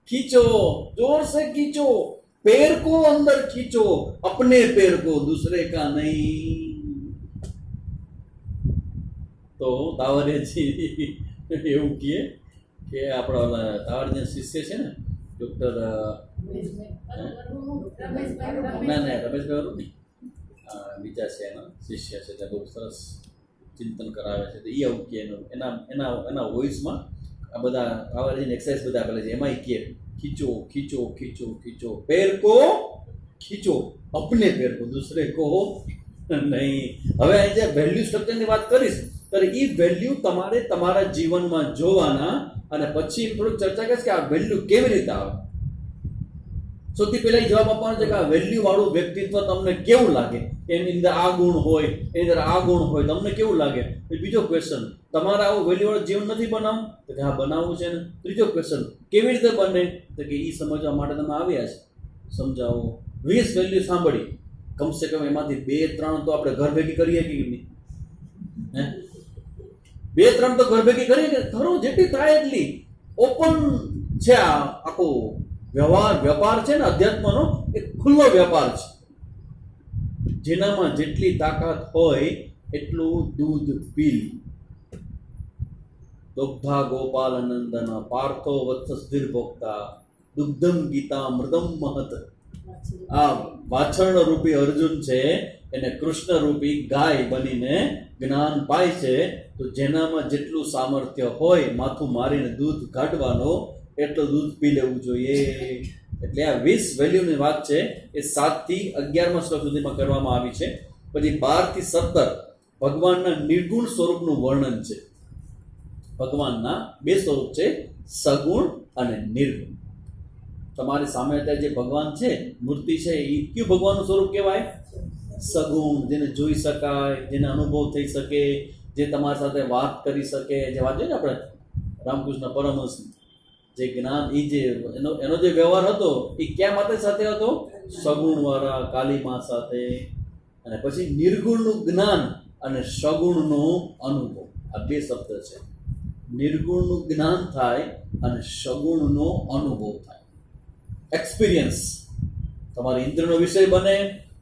B: खींचो, जोर से खींचो, पैर को अंदर खींचो, अपने पैर को, दूसरे का नहीं. તો તાવરેજી એવું કહે કે આપણા તાવરજી શિષ્ય છે ને ડૉક્ટર રમેશભાઈ નહીં, બીજા છે એના શિષ્ય છે, તે બહુ સરસ ચિંતન કરાવે છે. તો એ આવું કહે એના વોઇસમાં આ બધા તાવરજીની એક્સરસાઇઝ બધા કરે છે. એમાં એ કહે खींचो खींचो खींचो खींचो, पैर को खींचो, अपने पैर को, दूसरे को नहीं. હવે અહીં જે વેલ્યુ સ્ટ્રક્ચરની વાત કરીશ ત્યારે એ વેલ્યુ તમારે તમારા જીવનમાં જોવાના અને પછી થોડુંક ચર્ચા કરીશ કે આ વેલ્યુ કેવી રીતે આવે. સૌથી પહેલા જવાબ આપવાનો છે કે આ વેલ્યુ વાળું વ્યક્તિત્વ તમને કેવું લાગે? એની અંદર આ ગુણ હોય, એની અંદર આ ગુણ હોય, તમને કેવું લાગે? બીજો ક્વેશ્ચન, તમારે આવું વેલ્યુ વાળું જીવન નથી બનાવવું? તો કે હા બનાવવું છે ને. ત્રીજો ક્વેશ્ચન, કેવી રીતે બને? તો કે એ સમજવા માટે તમે આવ્યા છે, સમજાવો. 20 વેલ્યુ સાંભળી, કમસે કમ એમાંથી 2-3 તો આપણે ઘર ભેગી કરીએ કે નહીં? 2-3 તો ઘર ભેગી કરીએ કે ખરો? જેટલી થાય એટલી. ઓપન છે આ આખો વેપાર છે ને અધ્યાત્મનો, એ ખુલ્લો વેપાર છે. જેનામાં જેટલી તાકાત હોય એટલું દૂધ પી. દુગ્ધા ગોપાલ નંદન પાર્થો વત્સસ્થિર ભોક્તા દુગ્ધમ ગીતા મૃદમ મહત. આ વાછણ રૂપી અર્જુન છે એને કૃષ્ણ રૂપી ગાય બનીને જ્ઞાન પાય છે. તો જેનામાં જેટલું સામર્થ્ય હોય માથું મારીને દૂધ કાઢવાનો એટલું દૂધ પી લેવું જોઈએ. એટલે આ 20 વેલ્યુની વાત છે એ 7 થી 11મા શ્લોક સુધીમાં કરવામાં આવી છે. પછી 12 થી 17 ભગવાનના નિર્ગુણ સ્વરૂપનું વર્ણન છે. ભગવાનના બે સ્વરૂપ છે, સગુણ અને નિર્ગુણ. તમારી સામે અત્યારે જે ભગવાન છે, મૂર્તિ છે, એ કયું ભગવાનનું સ્વરૂપ કહેવાય? સગુણ, જેને જોઈ શકાય, જેને અનુભવ થઈ શકે, જે તમારી સાથે વાત કરી શકે. જે વાત છે ને આપણે રામકૃષ્ણ પરમહંસ જે જ્ઞાન, એ જે એનો જે વ્યવહાર હતો એ ક્યાં માતા સાથે હતો? સગુણ વાળા કાલીમા સાથે. અને પછી નિર્ગુણનું જ્ઞાન અને સગુણનો અનુભવ, આ બે શબ્દ છે. નિર્ગુણનું જ્ઞાન થાય અને સગુણનો અનુભવ થાય. એક્સપિરિયન્સ તમારી ઇન્દ્રનો વિષય બને,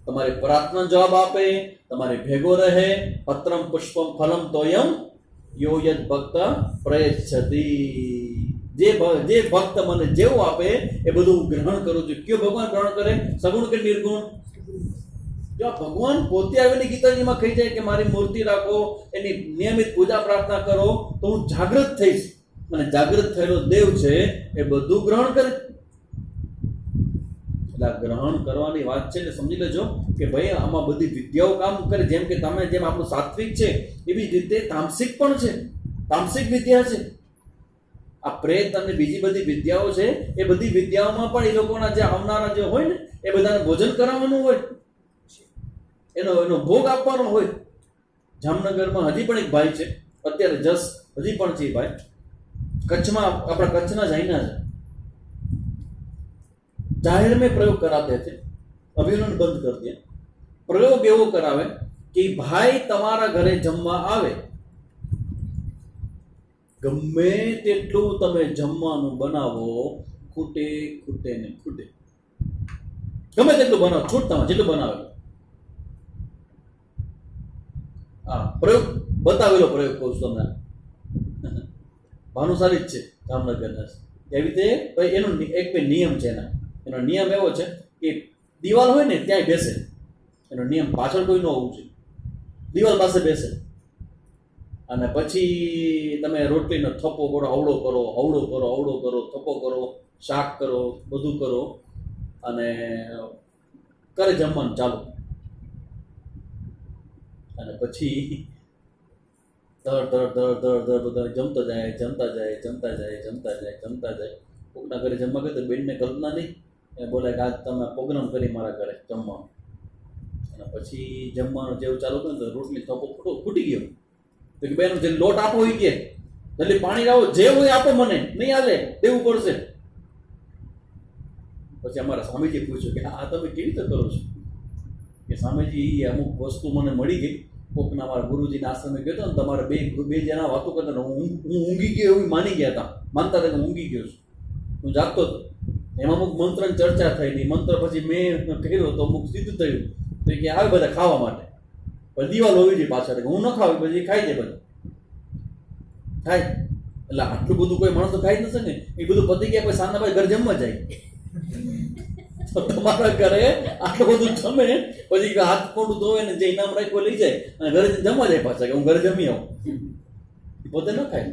B: તમારી પ્રાર્થના જવાબ આપે, તમારે ભેગો રહે. પત્રમ પુષ્પમ ફલમ તોયમ યો યદ ભક્ત પ્રયચ્છતિ. જે ભક્ત મને જેવું આપે એ બધું હું ગ્રહણ કરું છું. કયો ભગવાન ગ્રહણ કરે? સગુણ કે નિર્ગુણ? જો ભગવાન પોતે આવીને ગીતાજીમાં કહી જાય કે મારી મૂર્તિ રાખો, એની નિયમિત પૂજા પ્રાર્થના કરો, તો હું જાગૃત થઈશ. અને જાગૃત થયેલો દેવ છે એ બધું ગ્રહણ કરે. એટલે ગ્રહણ કરવાની વાત છે ને સમજી લેજો કે ભાઈ આમાં બધી વિદ્યાઓ કામ કરે. જેમ કે તમે જેમ આપણું સાત્વિક છે એવી જ રીતે તામસિક પણ છે, તામસિક વિદ્યા છે. આ પ્રેત અને બીજી બધી વિદ્યાઓ છે, એ બધી વિદ્યાઓમાં પણ એ લોકોના જે આવનારા જે હોય ને એ બધાને ભોજન કરાવવાનું હોય, એનો ભોગ આપવાનો હોય. જામનગરમાં હજી પણ એક ભાઈ છે, અત્યારે હજી પણ છે ભાઈ, કચ્છમાં, આપણા કચ્છના જાયના છે. जाहिर में प्रयोग कराते थे, अभी उन्होंने बंद कर दिया. प्रयोग एवो करावे कि भाई તમારા ઘરે જમવા આવે, ગમે તેટલું તમે જમવાનું બનાવો, ખૂટે ને ખૂટે, ગમે તેટલું બનાવો, છૂટતા જેટલું બનાવે. હા, પ્રયોગ બતાવેલો પ્રયોગ કહું છું તમને, ભાનુશાલી જ છે જામનગરના. એવી રીતે ભાઈ એનો એક બે નિયમ છે. એનો નિયમ એવો છે કે દિવાલ હોય ને ત્યાંય બેસે. એનો નિયમ પાછળ કોઈ ન હોવું જોઈએ, દિવાલ પાસે બેસે. અને પછી તમે રોટલીનો થપ્પો કરો, અવળો કરો, અવળો કરો, અવળો કરો, થપ્પો કરો, શાક કરો, બધું કરો, અને કરે જમવાનું ચાલુ. અને પછી ધડ જમતા જાય. કોકના ઘરે જમવા ગયો તો બેનને કલ્પના નહીં, એ બોલે કે આજ તમે પ્રોગ્રામ કરી મારા ઘરે જમવાનું. અને પછી જમવાનું જેવું ચાલુ થયું તો રોટલી થપ્પો ફૂટી ગયો. તો કે બેન જે લોટ આપો એ કે જલ્દી પાણી લાવો, જે હોય આપો, મને નહીં હાલે, દેવું પડશે. પછી અમારા સ્વામીજી પૂછ્યું કે આ તમે કેવી રીતે કરો છો? કે સ્વામીજી અમુક વસ્તુ મને મળી ગઈ, કોકના અમારા ગુરુજીના આશ્રમે ગયો હતો ને, તમારે બે જણા વાતો કરતા, હું ઊંઘી ગયો એવું માની ગયા હતા, માનતા હતા કે ઊંઘી ગયો છું. હું જાગતો હતો, એમાં અમુક મંત્રની ચર્ચા થઈ નહીં. મંત્ર પછી મેં કર્યો તો અમુક સિદ્ધ થયું. તો કે આવે બધા ખાવા માટે, પણ દિવાલ હોવી જોઈએ પાછળ, હું ન ખાવ પછી ખાઈ જાય બધા ખાય. એટલે આટલું બધું કોઈ માણસ તો ખાઈ જ નથી ને. એ બધું પતી ગયા પછી સાંજના ભાઈ ઘરે જમવા જાય. તો તમારા ઘરે આટલું બધું જમે પછી હાથ મોઢું ધોવે ને જે ઇનામ રાખ્યો લઈ જાય અને ઘરે જમવા જાય પાછા કે હું ઘરે જમી આવું. પોતે ન ખાય.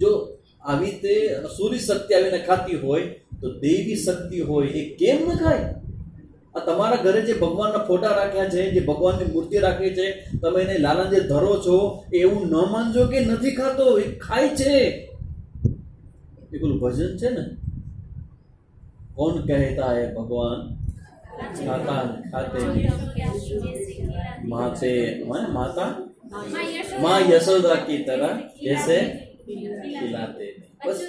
B: જો આવી રીતે સૂર્ય શક્તિ આવીને ખાતી હોય તો દેવી શક્તિ હોય એ કેમ ન ખાય? આ તમારા ઘરે જે ભગવાનના ફોટા રાખ્યા છે, જે ભગવાનની મૂર્તિ રાખી છે, તમે એને લાલન જે ધરો છો, એવું ન માનજો કે નથી ખાતો, એ ખાય છે. એ પેલું ભજન છે ને, કોણ કહેતા હે ભગવાન ખાતા ખાતે માતે માતા माँ यशोदा की तरह जैसे खिलाते. बस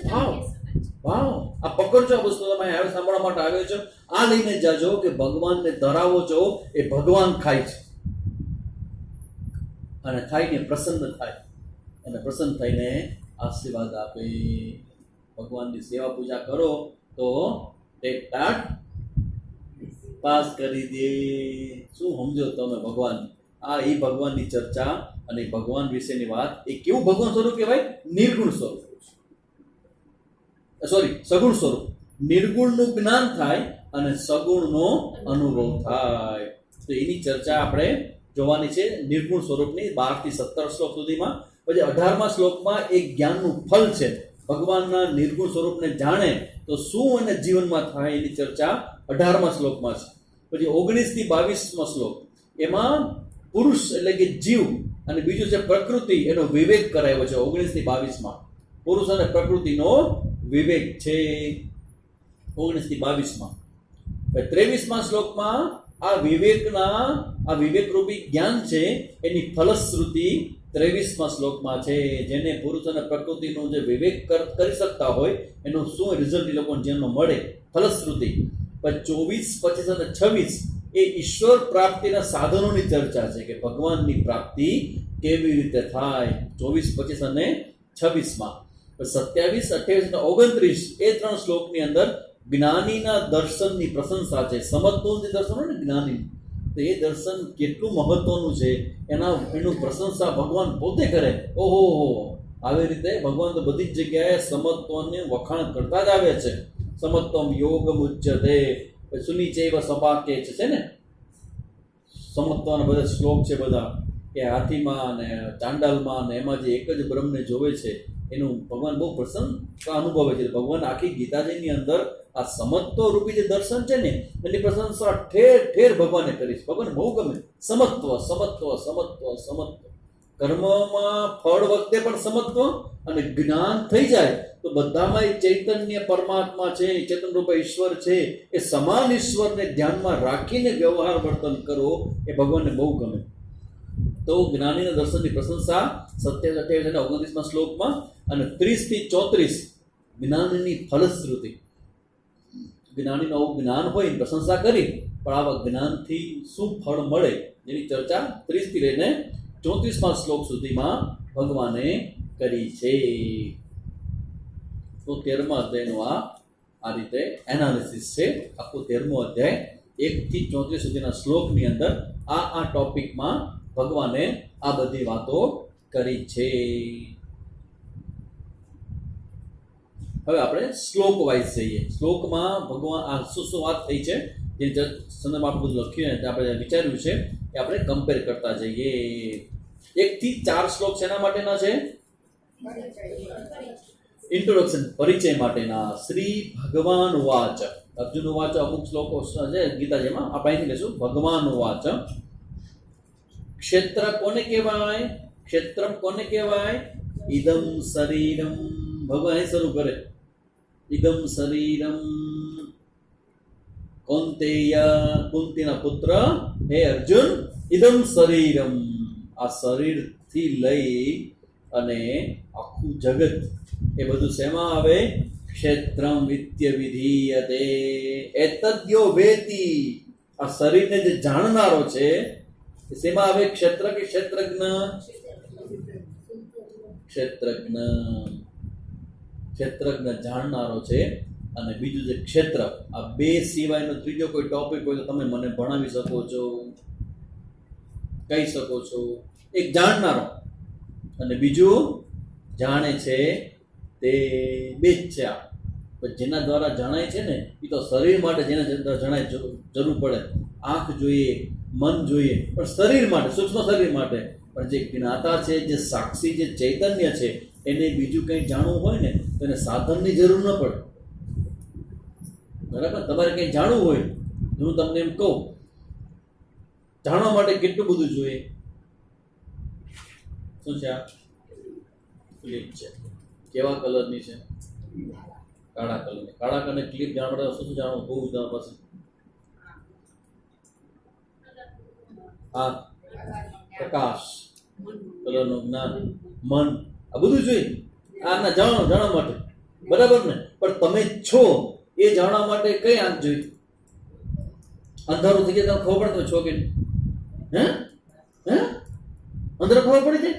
B: ભાવ આ પકડજો. આ વસ્તુ તમે હવે સાંભળવા માટે આવ્યો છો, આ લઈને જાજો કે ભગવાનને ધરાવો છો, એ ભગવાન ખાય છે. અને ખાઈને પ્રસન્ન થાય, અને પ્રસન્ન થઈને આશીર્વાદ આપે. ભગવાનની સેવા પૂજા કરો તો એક ટાટ પાસ કરી દે. શું સમજો તમે ભગવાન? આ એ ભગવાનની ચર્ચા અને ભગવાન વિશેની વાત. એ કેવું ભગવાન સ્વરૂપ કહેવાય? નિર્ગુણ સ્વરૂપ, સગુણ સ્વરૂપ. નિર્ગુણનું જ્ઞાન થાય અને સગુણનો અનુભવ થાય. તો એની ચર્ચા આપણે જોવાની છે, નિર્ગુણ સ્વરૂપની 12 થી 17 શ્લોક સુધીમાં. પછી 18મા શ્લોકમાં એક જ્ઞાનનું ફલ છે, ભગવાનના નિર્ગુણ સ્વરૂપને જાણે તો શું એને જીવનમાં થાય એની ચર્ચા 18મા શ્લોકમાં છે. પછી 19 થી 22મો શ્લોક, એમાં પુરુષ એટલે કે જીવ અને બીજું છે પ્રકૃતિ, એનો વિવેક કરાયો છે 19 થી 22માં. પુરુષ અને પ્રકૃતિનો વિવેક છે 19 થી 22માં. 23મા શ્લોકમાં આ વિવેકરૂપી જ્ઞાન છે એની ફલશ્રુતિ 23મા શ્લોકમાં છે. જેને પુરુષ અને પ્રકૃતિનો જે વિવેક કરી શકતા હોય એનું શું રિઝલ્ટ એ લોકોને જેનો મળે, ફલશ્રુતિ. પણ 24, 25 અને 26 એ ઈશ્વર પ્રાપ્તિના સાધનોની ચર્ચા છે કે ભગવાનની પ્રાપ્તિ કેવી રીતે થાય 24, 25 અને 26માં. 27, 28 અને 29 એ 3 શ્લોકની અંદર જ્ઞાનીના દર્શનની પ્રશંસા છે. સમત્વનું જે દર્શન હોય ને જ્ઞાની, તો એ દર્શન કેટલું મહત્વનું છે એનું પ્રશંસા ભગવાન પોતે કરે. ઓહો, આવી રીતે ભગવાન તો બધી જ જગ્યાએ સમત્વને વખાણ કરતા જ આવે છે. સમત્વમ યોગમ ઉચ્યતે, સુનિચૈવ સપાકે છે ને સમત્વના બધા શ્લોક છે બધા, કે હાથીમાં ને ચાંડાલમાં ને એમાં જે એક જ બ્રહ્મને જોવે છે એનું ભગવાન બહુ પ્રસન્નતા અનુભવે છે. ભગવાન આખી ગીતાજીની અંદર આ સમત્વ રૂપી જે દર્શન છે ને એની પ્રશંસા ઠેર ઠેર ભગવાને કરી છે. ભગવાન બહુ ગમે સમત્વ, સમત્વ, સમત્વ, સમત્વ. કર્મમાં ફળ વખતે પણ સમત્વ, અને જ્ઞાન થઈ જાય તો બધામાં એ ચૈતન્ય પરમાત્મા છે, ચેતન રૂપે ઈશ્વર છે, એ સમાન ઈશ્વરને ધ્યાનમાં રાખીને વ્યવહાર વર્તન કરો એ ભગવાનને બહુ ગમે. તો જ્ઞાનીના દર્શનની પ્રશંસા 27, 28 અને 29માં શ્લોકમાં, અને 30 થી 34 જ્ઞાનની ફલશ્રુતિ. જ્ઞાનીનું આવું જ્ઞાન હોય એની પ્રશંસા કરી, પણ આવા જ્ઞાનથી શું ફળ મળે એની ચર્ચા 30 થી લઈને 34માં શ્લોક સુધીમાં ભગવાને કરી છે. તો 13મા અધ્યાયનું આ રીતે એનાલિસિસ છે. આખું 13મો અધ્યાય 1 થી 34 સુધીના શ્લોકની અંદર આ ટોપિકમાં ભગવાને આ બધી વાતો કરી છે. હવે આપણે શ્લોક વાઇઝ જઈએ. શ્લોકમાં ભગવાન આ શું વાત થઈ છે જે સંદર્ભમાં આપણે બધું લખ્યું ને આપણે વિચાર્યું છે કે આપણે કમ્પેર કરતા જઈએ. 1 થી 4 શ્લોક શેના માટેના છે? ઇન્ટ્રોડક્શન, પરિચય માટેના. શ્રી ભગવાન વાચ, અર્જુન વાચ અમુક શ્લોકો છે ગીતાજીમાં, આપણે અહીંથી લઈશું. ભગવાન વાચ, ક્ષેત્ર કોને કહેવાય? ક્ષેત્રમ કોને કહેવાય? ઇદમ શરીરમ. ભગવાન અહીં શરૂ કરે, ઇદમ શરીરમ કૌંતેય, કુંતીના પુત્ર હે અર્જુન, ઇદમ શરીરમ. આ શરીરથી લઈ અને આખું જગત એ બધું શેમાં આવે? ક્ષેત્રમ વિત્ય વિધીયતે એતદ્યો વેતિ. આ શરીરને જે જાણનારો છે શેમાં આવે? ક્ષેત્ર કે ક્ષેત્રજ્ઞ? ક્ષેત્રજ્ઞ. ક્ષેત્રજ્ઞ જાણનારો છે. અને બીજું જે ક્ષેત્ર, આ બે સિવાયનો ત્રીજો કોઈ ટોપિક હોય તો તમે મને ભણાવી શકો છો, કહી શકો છો. એક જાણનારો અને બીજું જાણે છે, તે બે જ છે. આ જેના દ્વારા જણાય છે ને એ તો શરીર માટે જેના જણાય જરૂર પડે. આંખ જોઈએ, મન જોઈએ, પણ શરીર માટે, સૂક્ષ્મ શરીર માટે. પણ જે જ્ઞાતા છે, જે સાક્ષી, જે ચૈતન્ય છે, એને બીજું કંઈ જાણવું હોય ને તો એને સાધનની જરૂર ન પડે. બરાબર? તમારે કંઈ જાણવું હોય, હું તમને એમ કહું, જાણવા માટે કેટલું બધું જોઈએ. શું છે આ? ક્લિપ છે. કેવા કલરની છે? કાળા કલરની. કાળા કલરની ક્લિપ જાણવા માટે શું જાણવું? બહુ જાણવા પાસે આ પ્રકાશ, કલરનું જ્ઞાન, મન, આ બધું જોઈએ. આના જાણવા માટે, બરાબર ને? પણ તમે છો એ જાણવા માટે કઈ આંખ જોઈ? અંધારું થઈ જાય તમે ખબર પડે તમે છો કે હે? અંધારું ખબર પડી જાય?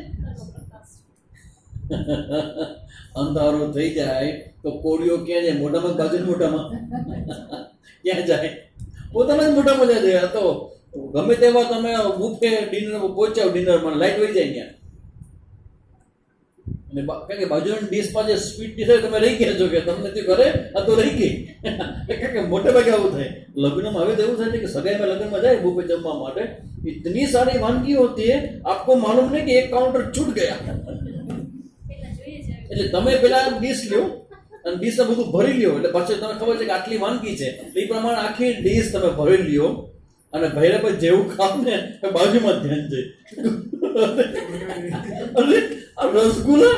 B: અંધારું થઈ જાય તો કોળીઓ ક્યાં જાય? મોઢામાં, બાજુ મોઢામાં ક્યાં જાય? પોતાના જ મોઢામાં જાય. તો ગમે તેવા તમે બુફે ડિનર પહોંચાવ, ડિનરમાં લાઈટ વહી જાય ત્યાં, અને કારણ કે બાજુની ડીશમાં જે સ્વીટ ડીશ હોય તમે રહી ગયા છો કે તમને તે કરે આ તો રહી ગઈ. કારણ કે મોટે ભાગે આવું થાય. લગ્નમાં હવે તો એવું થાય છે કે સગાઈમાં લગ્નમાં જાય બુફે જમવા માટે, इतनी सारी वानगी होती है आपको मालूम नहीं कि एक काउंटर छूट गया. એટલે તમે પેલા ડીશ લ્યો અને ડીશ બધું ભરી લ્યો, એટલે પછી તમને ખબર છે કે આટલી વાનગી છે, એ પ્રમાણે આખી ડીશ તમે ભરી લ્યો અને ભર્યા પછી જેવું ખાવ ને બાજુમાં ધ્યાન છે. અરે આ રસગુલ્લા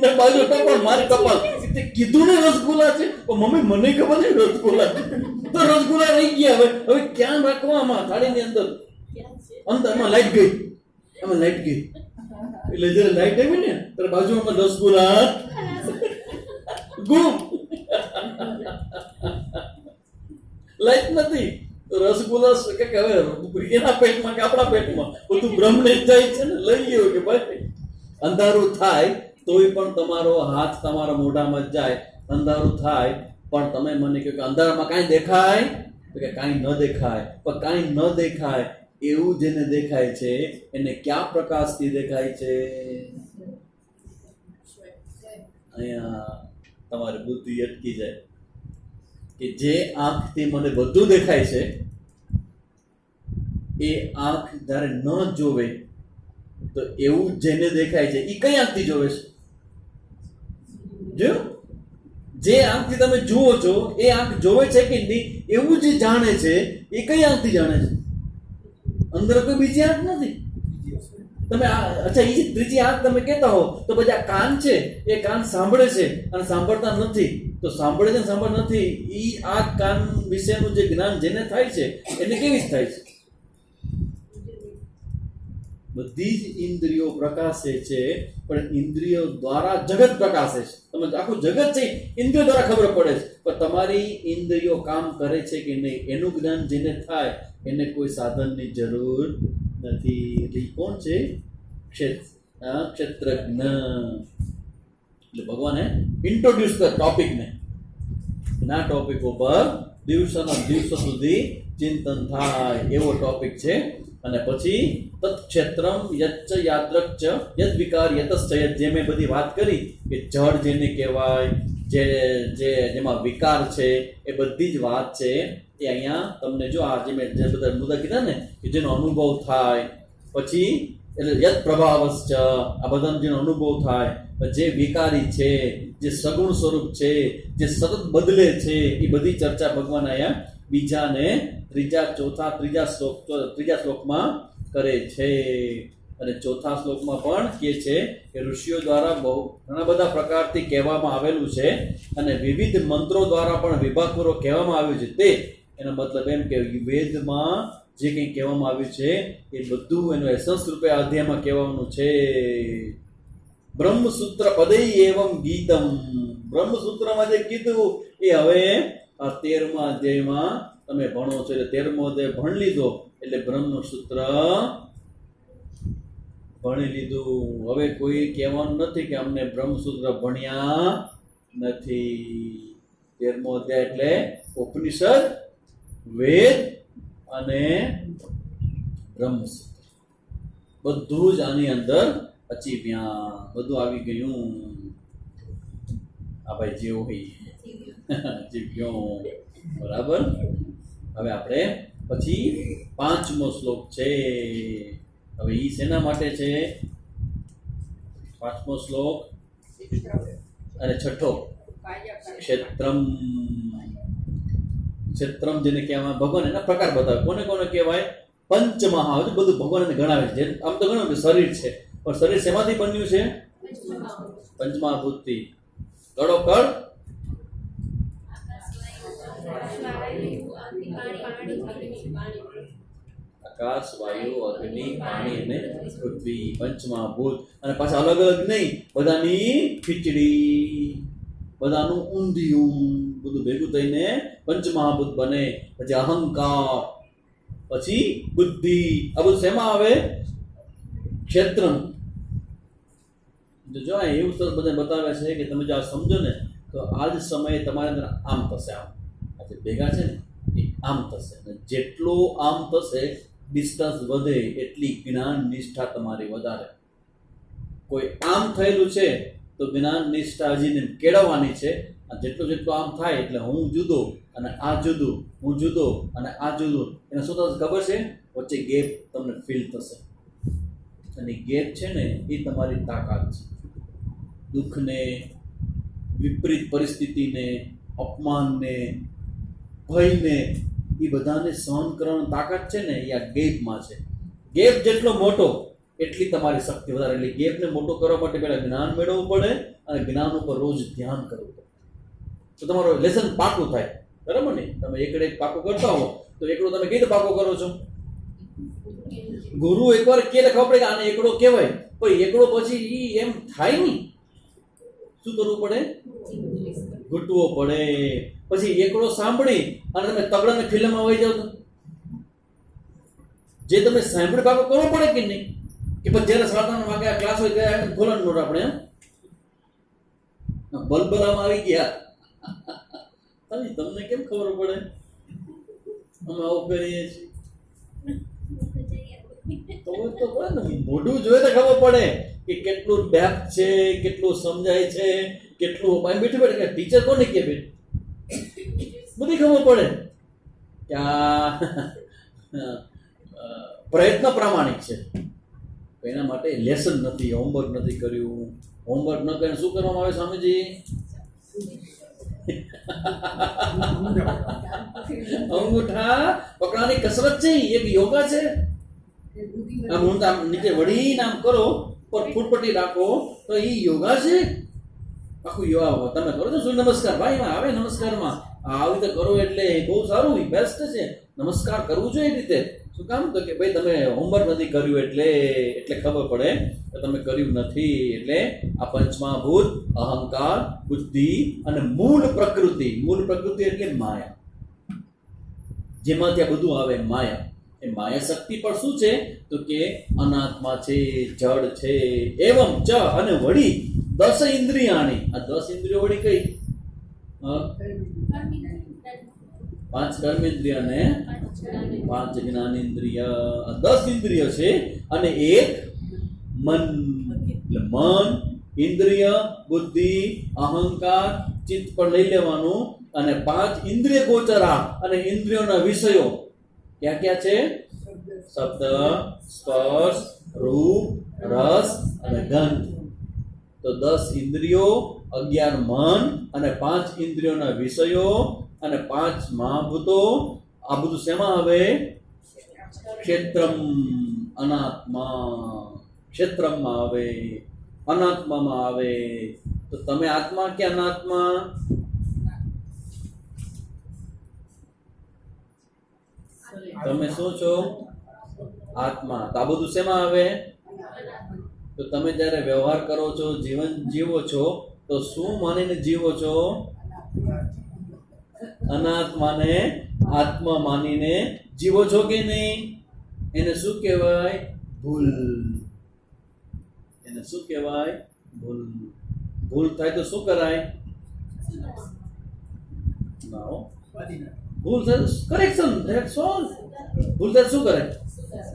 B: ને બાજુ કપાળ, મારી કપાળ તે કીધું ને રસગુલ્લા છે, પણ મમ્મી મને ખબર નહીં રસગુલ્લા છે. તો રસગુલ્લા રહી ગયા. હવે ક્યાં રાખવા આમાં થાળીની અંદર? એમાં લાઈટ ગઈ, એટલે જયારે લાઈટ આવી ને ત્યારે બાજુમાં રસગુલ્લા ગુમ, લાઈટ નથી. તો રસગુલ્લા કે હવે એના પેટમાં કે આપણા પેટમાં બધું બ્રહ્મને જાય છે ને, લઈ ગયો કે ભાઈ અંધારું થાય તોય પણ તમારો હાથ તમારા મોઢામાં જ જાય. અંધારું થાય પણ તમે મને કહો કે અંધારામાં કાંઈ દેખાય? તો કે કાંઈ ન દેખાય. પણ કાંઈ ન દેખાય એવું જેને દેખાય છે એને કયા પ્રકાશથી દેખાય છે? અહીંયા તમારી બુદ્ધિ અટકી જાય કે જે આંખથી મને બધું દેખાય છે એ આંખ જ્યારે ન જોવે તો એવું જેને દેખાય છે એ કઈ આંખથી જોવે છે? જો જે આંખથી તમે જુઓ છો એ આંખ જોવે છે કે નહીં એવું જે જાણે છે એ કઈ આંખથી જાણે છે? અંદર કોઈ બીજી આંખ નથી. તમે અચ્છા એ ત્રીજી આંખ તમે કહેતા હો તો બધા કાન છે એ કાન સાંભળે છે અને સાંભળતા નથી. તો સાંભળે છે સાંભળ નથી એ આ કાન વિશેનું જે જ્ઞાન જેને થાય છે એને કેવી થાય છે? બધી જ ઇન્દ્રિયો પ્રકાશે છે પણ ઇન્દ્રિયો દ્વારા જગત પ્રકાશે છે. તમે આખું જગત છે ઇન્દ્રિયો દ્વારા ખબર પડે છે, પણ તમારી ઇન્દ્રિયો કામ કરે છે કે નહીં એનું જ્ઞાન જેને થાય એને કોઈ સાધનની જરૂર નથી. એટલે કોણ છે? ક્ષેત્રજ્ઞ. એટલે ભગવાને ઇન્ટ્રોડ્યુસ કર ટોપિકને. ના ટોપિક ઉપર દિવસોના દિવસો સુધી ચિંતન થાય એવો ટોપિક છે. અને પછી તત્ક્ષેત્રમ યચ્ચ યાદ્રક્ચ યદ વિકાર યતશ્ચ યદ, જે મેં બધી વાત કરી કે જળ જેને કહેવાય, જેમાં વિકાર છે એ બધી જ વાત છે એ અહીંયા તમને જો આ જે મેં જે બધા મુદ્દા કીધા ને કે જેનો અનુભવ થાય, પછી એટલે યદ પ્રભાવશ્ચ આ બધાનો જેનો અનુભવ થાય, જે વિકારી છે, જે સગુણ સ્વરૂપ છે, જે સતત બદલે છે, એ બધી ચર્ચા ભગવાન અહીંયા બીજા ને ત્રીજા શ્લોકમાં કરે છે. અને ચોથા શ્લોકમાં પણ કહે છે કે ઋષિઓ દ્વારા બહુ ઘણા બધા પ્રકારથી કહેવામાં આવેલું છે અને વિવિધ મંત્રો દ્વારા પણ વિભાગપૂર્વક કહેવામાં આવ્યું છે. તે એનો મતલબ એમ કે વેદમાં જે કંઈ કહેવામાં આવ્યું છે એ બધું એનું એસન્સ રૂપે અધ્યાયમાં કહેવાનું છે. બ્રહ્મસૂત્ર પદૈ એવમ ગીતમ, બ્રહ્મસૂત્રમાં જે કીધું એ હવે આ 13મા અધ્યાયમાં તમે ભણો છો. એટલે 13મો અધ્યાય ભણી લીધો એટલે બ્રહ્મસૂત્ર ભણી લીધું. હવે કોઈ કહેવાનું નથી કે અમને બ્રહ્મસૂત્ર ભણ્યા નથી. 13મો અધ્યાય એટલે ઉપનિષદ, વેદ અને બ્રહ્મસૂત્ર બધું જ આની અંદર અચીવ્યા, બધું આવી ગયું. આ ભાઈ જેવું જીવ્યો બરાબર. હવે આપણે પછી 5મો શ્લોક છે. હવે ઈ શેના માટે છે? 5મો શ્લોક અને 6થો ક્ષેત્રમ. ક્ષેત્રમ જેને કહેવાય ભગવાન એના પ્રકાર બતાવે. કોને કોને કહેવાય? પંચમહા. બધું ભગવાન એને ગણાવે છે. આમ તો ગણો કે શરીર છે પણ શરીર શેમાંથી બન્યું છે? પંચમહાભૂતથી. કડો કડ આકાશ, વાયુ, અગ્નિ, પાણી અને પૃથ્વી, પંચમહાભૂત. અને પાછા અલગ અલગ નહીં, બધાની ખીચડી, બધાનું ઊંધિયું, બધું ભેગું થઈને પંચમહાભૂત બને. પછી અહંકાર, પછી બુદ્ધિ, આ બધું શેમાં આવે? ક્ષેત્રમ. જો એવું સરસ બધા બતાવે છે કે તમે જો આ સમજો ને તો આ જ સમયે તમારી અંદર આમ થશે. આમ આજે ભેગા છે ને એ આમ થશે. જેટલો આમ થશે ડિસ્ટન્સ વધે એટલી જ્ઞાન નિષ્ઠા તમારી વધારે. કોઈ આમ થયેલું છે તો જ્ઞાન નિષ્ઠા હજીને કેળવવાની છે. જેટલું જેટલું આમ થાય એટલે હું જુદો અને આ જુદું, હું જુદો અને આ જુદું, એને શું થશે ખબર છે? વચ્ચે ગેપ તમને ફીલ થશે. અને ગેપ છે ને એ તમારી તાકાત છે. દુઃખને, વિપરીત પરિસ્થિતિને, અપમાનને, ભયને, એ બધાને સહન કરવાની તાકાત છે ને એ આ ગેપમાં છે. ગેપ જેટલો મોટો એટલી તમારી શક્તિ વધારે. એટલે ગેપને મોટો કરવા માટે પહેલાં જ્ઞાન મેળવવું પડે અને જ્ઞાન ઉપર રોજ ધ્યાન કરવું પડે, તો તમારો લેસન પાકું થાય. બરાબર ને? તમે એકડે એક પાકું કરતા હો તો એકડો તમે કઈ રીતે પાકો કરો છો? ગુરુ એકવાર કે ખબર પડે કે આને એકડો કહેવાય, પણ એકડો પછી ઈ એમ થાય નહીં. શું કરવું પડે? ઘૂંટવો પડે. પછી એકડો સાંભળી અને તમે તગડાને ફિલ્મમાં વહી જાવ તો જે તમે સાંભળી પાકો કરવો પડે કે નહીં? કે પછી જ્યારે 7:30 વાગે આ ક્લાસ હોય ત્યારે ખોલવાનું નોટ આપણે બલબલામાં આવી ગયા. તમને કેમ ખબર પડે? અમે આવું કરીએ છીએ તો પડે ને, મોઢું જોઈએ તો ખબર પડે કે કેટલું ડેપ્થ છે, કેટલું સમજાય છે, કેટલું બેઠી બેઠે ટીચર કોને કે બેઠ બધી ખબર પડે કે આ પ્રયત્ન પ્રામાણિક છે. એના માટે લેસન નથી, હોમવર્ક નથી કર્યું. હોમવર્ક ન કરીને શું કરવામાં આવે સ્વામીજી? અંગૂઠા પકડવાની કસરત છે, એક યોગા છે. આમ નીચે વળીને આમ કરો, પર ફૂટપટ્ટી રાખો તો એ યોગા છે. આખું યોગા તમે કરો છો સૂર્ય નમસ્કાર, ભાઈ એમાં આવે નમસ્કારમાં આવી રીતે કરો એટલે બહુ સારું, બેસ્ટ છે. નમસ્કાર કરવું જોઈએ એ રીતે. શું કામ? તો કે ભાઈ તમે હોમવર્ક નથી કર્યું એટલે ખબર પડે કે તમે કર્યું નથી. એટલે આ પંચમહાભૂત અહંકાર, બુદ્ધિ અને મૂળ પ્રકૃતિ. મૂળ પ્રકૃતિ એટલે માયા, જેમાંથી આ બધું આવે માયા. એ માયા શક્તિ પર શું છે? તો કે અનાત્મા છે, જડ છે. એવમ ચ અને વળી 10 ઇન્દ્રિયાણી. આ 10 ઇન્દ્રિયો વળી કઈ? 5 કર્મેન્દ્રિય અને 5 જ્ઞાનેન્દ્રિય. 10 ઇન્દ્રિય છે અને એક મન. એટલે મન, ઇન્દ્રિય, બુદ્ધિ, અહંકાર, ચિત્ત પર લઈ લેવાનું. અને 5 ઇન્દ્રિય ગોચરા અને ઇન્દ્રિયોના વિષયો ક્યાં ક્યાં છે? શબ્દ, સ્પર્શ, રૂપ, રસ અને ગંધ. તો 10 ઇન્દ્રિયો, 11 મન અને 5 ઇન્દ્રિયોના વિષયો અને 5 મહાભૂતો. આ બધું શેમાં આવે? ક્ષેત્રમ. અનાત્મા ક્ષેત્રમાં આવે, અનાત્મામાં આવે. તો તમે આત્મા કે અનાત્મા? તમે શું છો? આત્મા. તો આ બધું શેમાં આવે? તો તમે જ્યારે વ્યવહાર કરો છો, જીવન જીવો છો, તો શું માનીને જીવો છો? અનાત્માને આત્મા માનીને જીવો છો કે નહીં? એને શું કહેવાય? ભૂલ. એને શું કહેવાય? ભૂલ. ભૂલ થાય તો શું કરાય? ભૂલ થાય કરેક્શન. ભૂલ થાય શું કરે?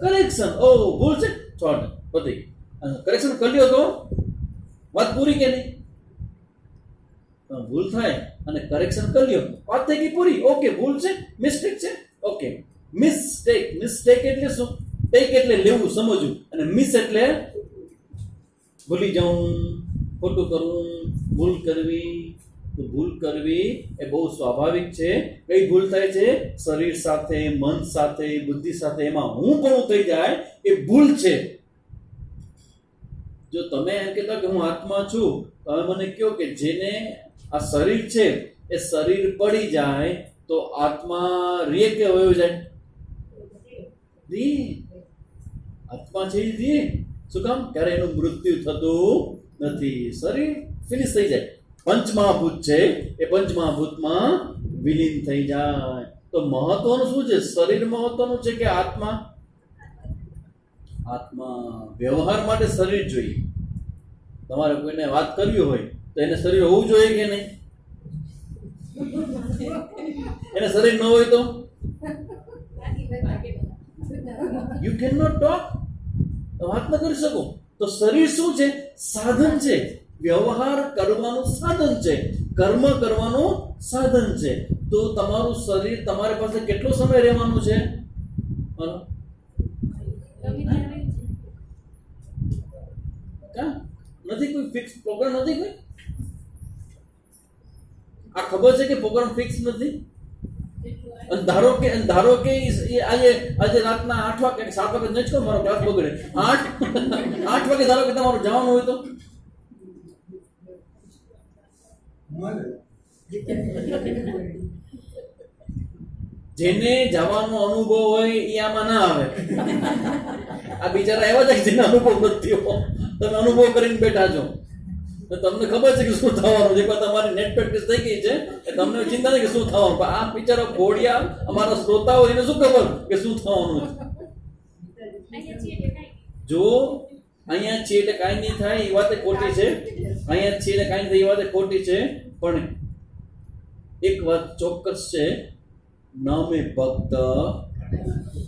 B: કરેક્શન. ઓ ભૂલ છે, છોડ બધી કરેક્શન કરી લ્યો તો વાત પૂરી કે નહીં? ભૂલ થાય અને કરેક્શન કરી લ્યો, વાત થઈ ગઈ પૂરી. ઓકે, ભૂલ છે, મિસ્ટેક છે. Okay, mistake. મિસ્ટેક એટલે શું? ટેક એટલે લેવું, સમજવું, અને મિસ એટલે ભૂલી જવું, ખોટું કરવું, ભૂલ કરવી. તો ભૂલ કરવી એ બહુ સ્વાભાવિક છે. કઈ ભૂલ થાય છે? શરીર સાથે, મન સાથે, બુદ્ધિ સાથે, એમાં હું પણ થઈ જાય એ ભૂલ છે. જો તમે એમ કહેતા કે હું આત્મા છું, તમે મને કહો કે જેને આ શરીર છે એ શરીર પડી જાય તો આત્મા રે કે વયો જાય? રે. આત્મા છે એ રે. શું કામ? ત્યારે એનું મૃત્યુ થતું નથી. શરીર ફિનિશ થઈ જાય. પંચમહાભૂત છે એ પંચમહાભૂતમાં વિલીન થઈ જાય. તો મહત્વનું શું છે? શરીર મહત્વનું છે કે આત્મા? આત્મા. વ્યવહાર માટે શરીર જોઈએ. તમારે કોઈને વાત કરવી હોય તો એને શરીર હોવું જોઈએ કે નહીં? એને શરીર ન હોય તો યુ કેન નોટ ટોક. વાત ન કરી શકો. તો શરીર શું છે? સાધન છે. વ્યવહાર કરવાનું સાધન છે, કર્મ કરવાનું સાધન છે. તો તમારું શરીર તમારી પાસે કેટલો સમય રહેવાનું છે? નથી, કોઈ ફિક્સ પ્રોગ્રામ નથી કોઈ? આ ખબર છે કે પ્રોગ્રામ ફિક્સ નથી? અને ધારો કે આજે રાતના 8 વાગે 7 વાગે નથી કહો મારો ક્લાસ બગડે, 8 વાગે ધારો કે તમારું જવાનું હોય તો જેને જવાનો અનુભવ હોય એ આમાં ના આવે. આ બિચારા એવા છે જેને અનુભવ નથી થયો. તમે અનુભવ કરીને બેઠા છો તો તમને ખબર છે કે શું થવાનું છે. તમારી નેટ પ્રેક્ટિસ થઈ ગઈ છે, તમને ચિંતા નથી કે શું થવાનું. પણ આ બિચારા ઘોડિયા અમારા શ્રોતાઓ એને શું ખબર કે શું થવાનું છે? જો અહીંયા છે એટલે કાંઈ નહીં થાય એ વાત ખોટી છે. અહીંયા છે એટલે કાંઈ નહીં થાય એ વાત ખોટી છે. પણ એક વાત ચોક્કસ છે, નામે ભક્ત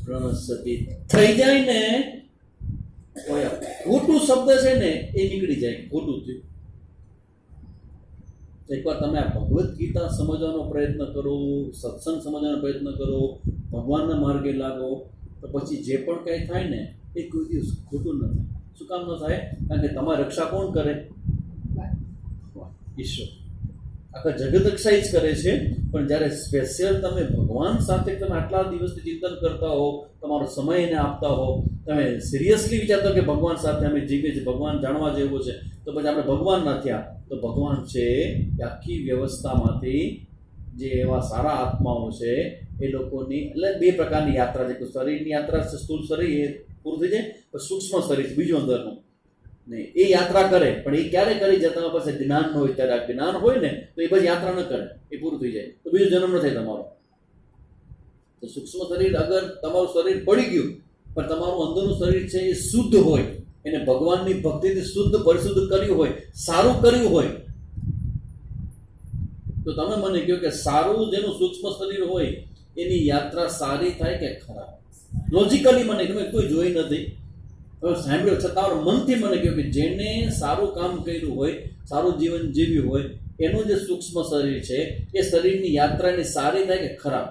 B: પ્રણસતી થઈ જાય ને, ખોટું શબ્દ છે ને એ નીકળી જાય. ખોટું થયું. એકવાર તમે આ ભગવદ્ ગીતા સમજવાનો પ્રયત્ન કરો, સત્સંગ સમજવાનો પ્રયત્ન કરો, ભગવાનના માર્ગે લાગો, તો પછી જે પણ કંઈ થાય ને એ કોઈ દિવસ ખોટું ન થાય. શું કામ ન થાય? કારણ કે તમારી રક્ષા કોણ કરે? ઈશ્વર. આખા જગત રક્ષા જ કરે છે. પણ જ્યારે સ્પેશિયલ તમે ભગવાન સાથે તમે આટલા દિવસથી ચિંતન કરતા હો, તમારો સમય એને આપતા હો, તમે સિરિયસલી વિચારતા કે ભગવાન સાથે અમે જીવીએ છીએ, ભગવાન જાણવા જેવું છે, તો પછી આપણે ભગવાન ના થયા. તો ભગવાન છે એ આખી વ્યવસ્થામાંથી જે એવા સારા આત્માઓ છે એ લોકોની, એટલે 2 પ્રકારની યાત્રા છે. શરીરની યાત્રા છે, સ્થૂળ શરીર એ પૂરું થઈ જાય, પછી સૂક્ષ્મ શરીર બીજું અંદરનું નહીં, એ યાત્રા કરે. પણ એ ક્યારે કરી જાય? તમારા પાસે જ્ઞાન ન હોય ત્યારે. આ જ્ઞાન હોય ને તો એ બધી યાત્રા ન કરે, એ પૂરું થઈ જાય તો બીજો જન્મ ન થાય તમારો. તો સૂક્ષ્મ શરીર અગર તમારું શરીર પડી ગયું પણ તમારું અંદરનું શરીર છે એ શુદ્ધ હોય, એને ભગવાનની ભક્તિથી શુદ્ધ પરિશુદ્ધ કર્યું હોય, સારું કર્યું હોય, તો તમે મને કહો કે સારું જેનું સૂક્ષ્મ શરીર હોય એની યાત્રા સારી થાય કે ખરાબ? લોજિકલી મને તમે કોઈ જોઈ નથી, સાંભળ્યો છતાં મનથી મને કહ્યું કે જેને સારું કામ કર્યું હોય, સારું જીવન જીવ્યું હોય, એનું જે સૂક્ષ્મ શરીર છે એ શરીરની યાત્રાની સારી થાય કે ખરાબ?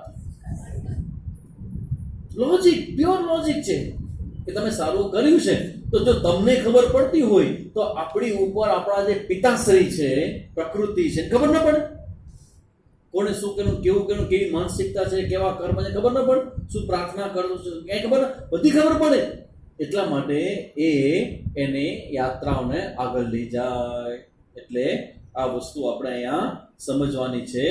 B: લોજિક, પ્યોર લોજિક છે કે તમે સારું કર્યું છે. તો જો તમને ખબર પડતી હોય તો આપણી ઉપર આપણા જે પિતાશ્રી છે, પ્રકૃતિ છે, ખબર ન પડે? કોને શું કેવું, કેવું કેવું, કેવી માનસિકતા છે, કેવા કર્મ છે, ખબર ન પડે? શું પ્રાર્થના કરું છું, ક્યાંય ખબર, બધી ખબર પડે. એટલા માટે એને યાત્રાઓને આગળ લઈ જાય. એટલે આ વસ્તુ આપણે અહીંયા સમજવાની છે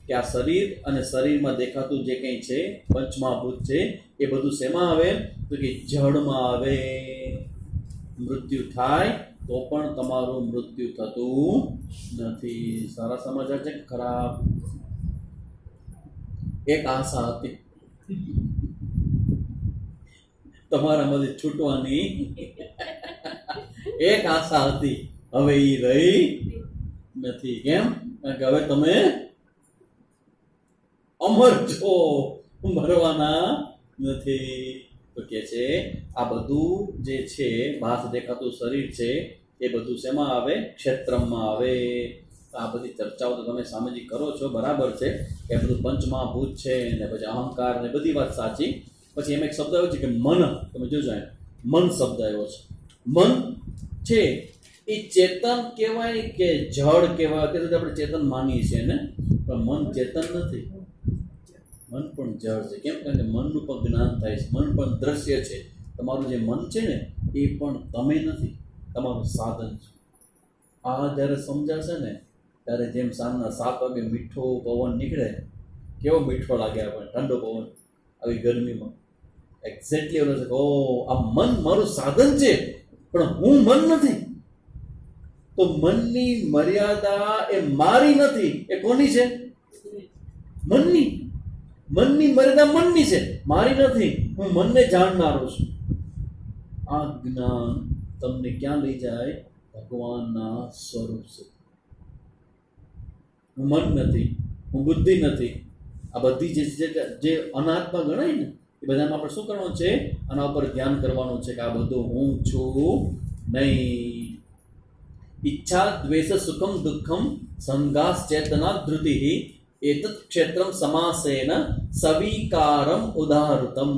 B: કે આ શરીર અને શરીરમાં દેખાતું જે કંઈ છે પંચમહાભૂત છે એ બધું શેમાં આવે? તો કે જળમાં આવે. મૃત્યુ થાય તો પણ તમારું મૃત્યુ થતું નથી. સારા સમાચાર છે કે ખરાબ? એક આશા હતી તમારામાંથી છૂટવાની, એક આશા હતી, હવે એ રહી નથી. કેમ? કારણ કે હવે તમે અમર છો, મરવાના નથી. તો કે છે આ બધું જે છે બહાર દેખાતું શરીર છે એ બધું શેમાં આવે? ક્ષેત્રમાં આવે. આ બધી ચર્ચાઓ તો તમે સામાજિક કરો છો, બરાબર છે કે બધું પંચમહાભૂત છે ને પછી અહંકાર ને બધી વાત સાચી. પછી એમ એક શબ્દ આવ્યો છે કે મન. તમે જોજો, મન શબ્દ આવ્યો છે. મન છે એ ચેતન કહેવાય કે જળ કહેવાય? અત્યારે આપણે ચેતન માનીએ છીએ ને, પણ મન ચેતન નથી, મન પણ જળ છે. કેમ? કારણ કે મનનું પણ જ્ઞાન થાય છે, મન પણ દ્રશ્ય છે. તમારું જે મન છે ને એ પણ તમે નથી, તમારું સાધન છે. આ જ્યારે સમજાશે ને ત્યારે જેમ સાંજના 7 વાગે મીઠો પવન નીકળે, કેવો મીઠો લાગે આપણને, ઠંડો પવન આવી ગરમીમાં, એક્ઝેક્ટલી એવું છે. ઓ, આ મન મારું સાધન છે પણ હું મન નથી. તો મનની મર્યાદા એ મારી નથી, એ કોની છે? મનની. મનની મર્યાદા મનની છે, મારી નથી. હું મનને જાણનારો છું. આ જ્ઞાન તમને ક્યાં લઈ જાય? ભગવાનના સ્વરૂપ છે. હું મન નથી, હું બુદ્ધિ નથી. આ બધી જે અનાત્મા ગણાય ને એ બધામાં આપણે શું કરવાનું છે? આના ઉપર ધ્યાન કરવાનું છે કે આ બધું હું છું નહીં. ઈચ્છા દ્વેષ સુખમ દુઃખમ સંઘાસ ચેતના ધૃતિ એતત ક્ષેત્રમ સમાસેન સવિકારમ ઉદાહૃતમ.